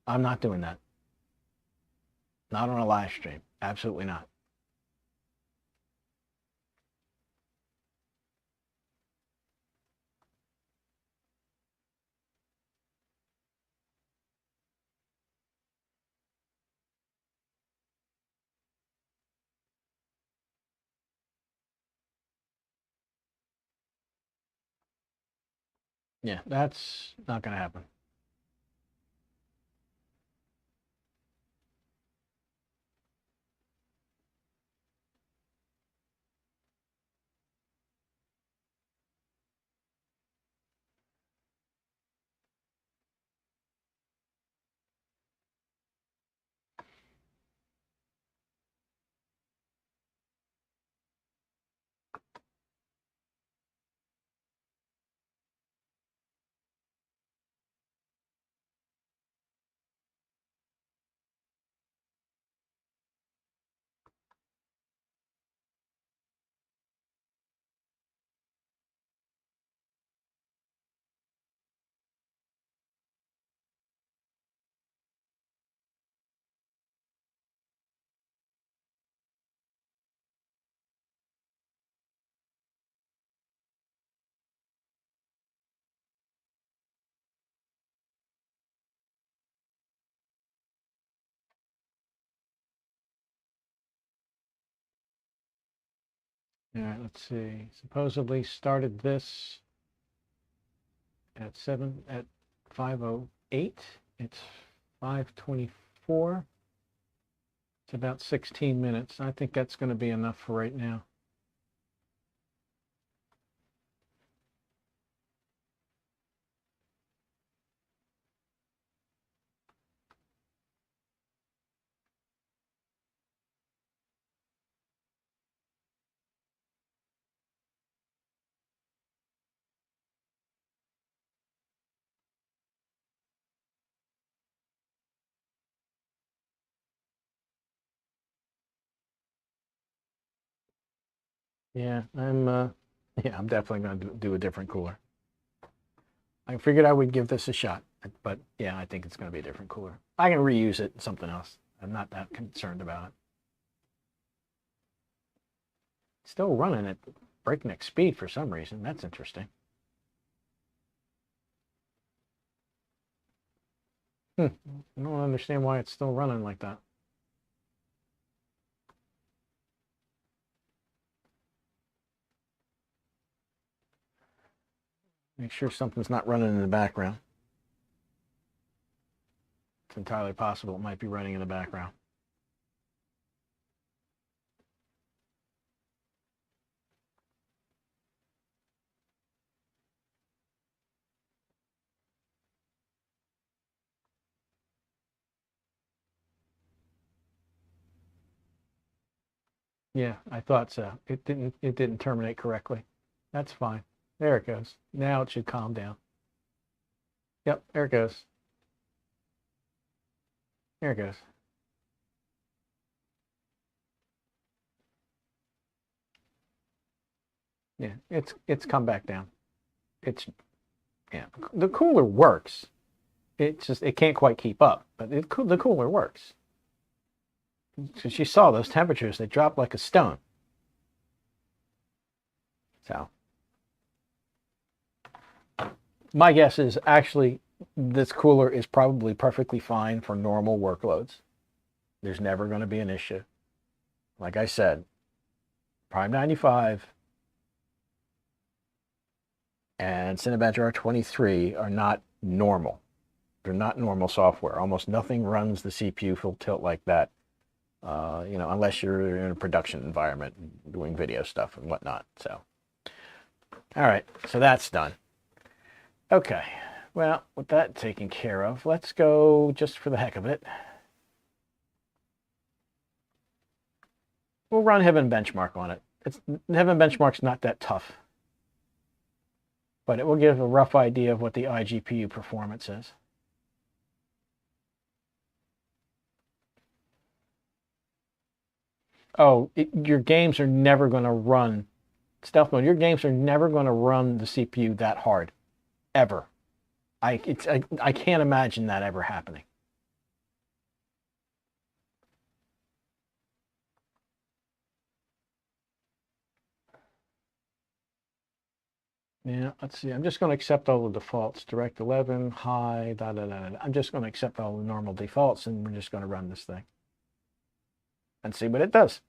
I'm not doing that. Not on a live stream. Absolutely not. Yeah, that's not going to happen. All right, let's see. Supposedly started this at 5:08. It's 5:24. It's about 16 minutes. I think that's going to be enough for right now. Yeah, I'm definitely going to do a different cooler. I figured I would give this a shot, but yeah, I think it's going to be a different cooler. I can reuse it in something else. I'm not that concerned about it. It's still running at breakneck speed for some reason. That's interesting. I don't understand why it's still running like that. Make sure something's not running in the background. It's entirely possible it might be running in the background. Yeah, I thought so. It didn't terminate correctly. That's fine. There it goes. Now it should calm down. Yep, there it goes. There it goes. Yeah, it's come back down. Yeah, the cooler works. It's just it can't quite keep up, but the cooler works. Because you saw those temperatures, they dropped like a stone. So my guess is actually this cooler is probably perfectly fine for normal workloads. There's never going to be an issue. Like I said, Prime 95 and Cinebench R23 are not normal. They're not normal software. Almost nothing runs the CPU full tilt like that, you know, unless you're in a production environment doing video stuff and whatnot. So, all right, so that's done. Okay, well, with that taken care of, let's go just for the heck of it. We'll run Heaven Benchmark on it. Heaven Benchmark's not that tough, but it will give a rough idea of what the iGPU performance is. Oh, your games are never going to run stealth mode. Your games are never going to run the CPU that hard, ever. I can't imagine that ever happening. Yeah, let's see. I'm just going to accept all the defaults. Direct 11, high, da da da da. I'm just going to accept all the normal defaults, and we're just going to run this thing and see what it does.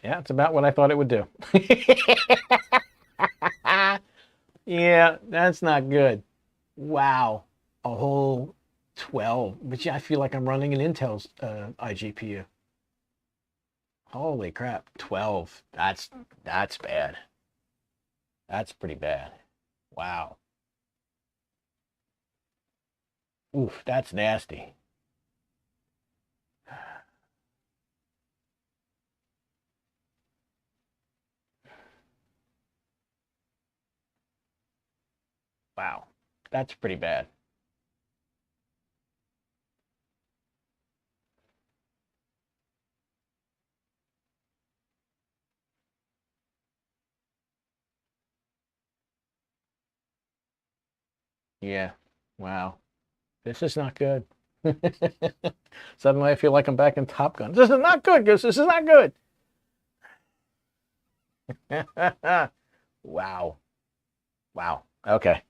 Yeah, it's about what I thought it would do. Yeah, that's not good. Wow, a whole 12. But yeah, I feel like I'm running an Intel's iGPU. Holy crap, 12. That's bad. That's pretty bad. Wow. Oof, that's nasty. Wow, that's pretty bad. Yeah, wow. This is not good. Suddenly I feel like I'm back in Top Gun. This is not good, Goose. This is not good. Wow. Wow. Okay.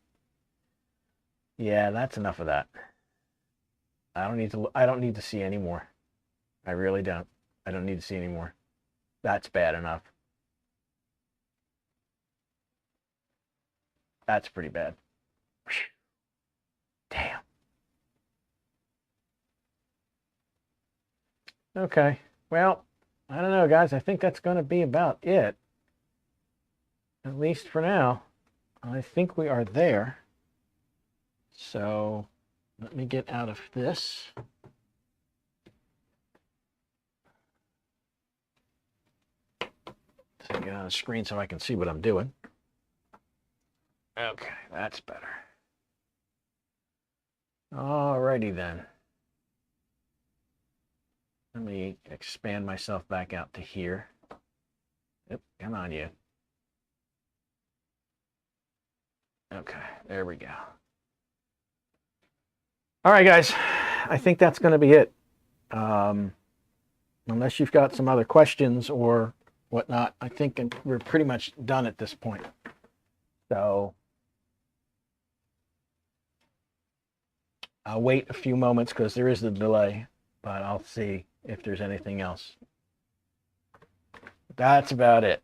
Yeah, that's enough of that. I don't need to see any more. I really don't. I don't need to see any more. That's bad enough. That's pretty bad. Damn. Okay. Well, I don't know, guys. I think that's going to be about it. At least for now. I think we are there. So let me get out of this. So get on the screen so I can see what I'm doing. Okay, that's better. Alrighty then. Let me expand myself back out to here. Yep, come on, you. Okay, there we go. All right, guys, I think that's going to be it. Unless you've got some other questions or whatnot, I think we're pretty much done at this point. So I'll wait a few moments because there is a delay, but I'll see if there's anything else. That's about it.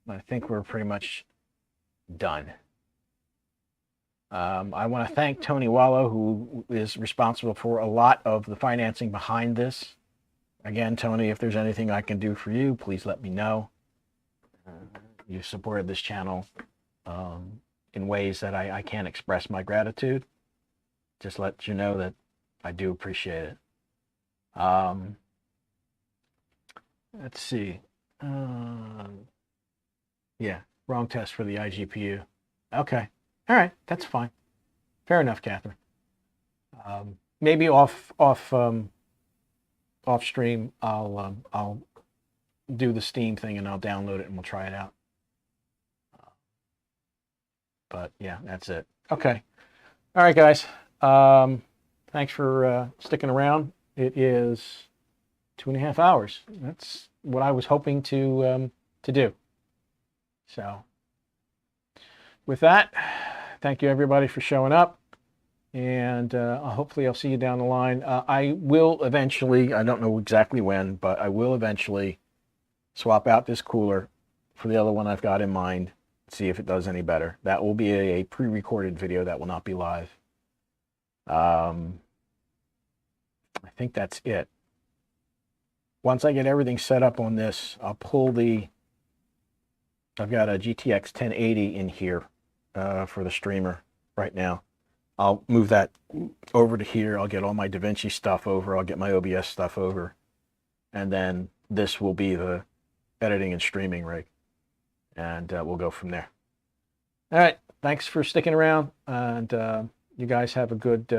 I think we're pretty much done. I want to thank Tony Wallow, who is responsible for a lot of the financing behind this. Again, Tony, if there's anything I can do for you, please let me know. You've supported this channel in ways that I can't express my gratitude. Just let you know that I do appreciate it. Let's see. Yeah, wrong test for the iGPU. Okay. All right, that's fine. Fair enough, Catherine. Maybe off stream, I'll do the Steam thing and I'll download it and we'll try it out. But yeah, that's it. Okay. All right, guys. Thanks for sticking around. It is 2.5 hours. That's what I was hoping to do. So with that, thank you everybody for showing up, and hopefully I'll see you down the line. I will eventually, I don't know exactly when, but I will eventually swap out this cooler for the other one I've got in mind, see if it does any better. That will be a pre-recorded video that will not be live. I think that's it. Once I get everything set up on this, I'll pull the, I've got a GTX 1080 in here for the streamer right now. I'll move that over to here. I'll get all my DaVinci stuff over. I'll get my OBS stuff over. And then this will be the editing and streaming rig. And we'll go from there. All right. Thanks for sticking around. And you guys have a good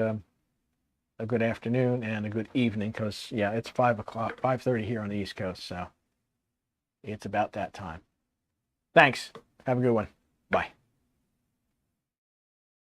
afternoon and a good evening, because, yeah, it's 5 o'clock, 5:30 here on the East Coast. So it's about that time. Thanks. Have a good one. Bye.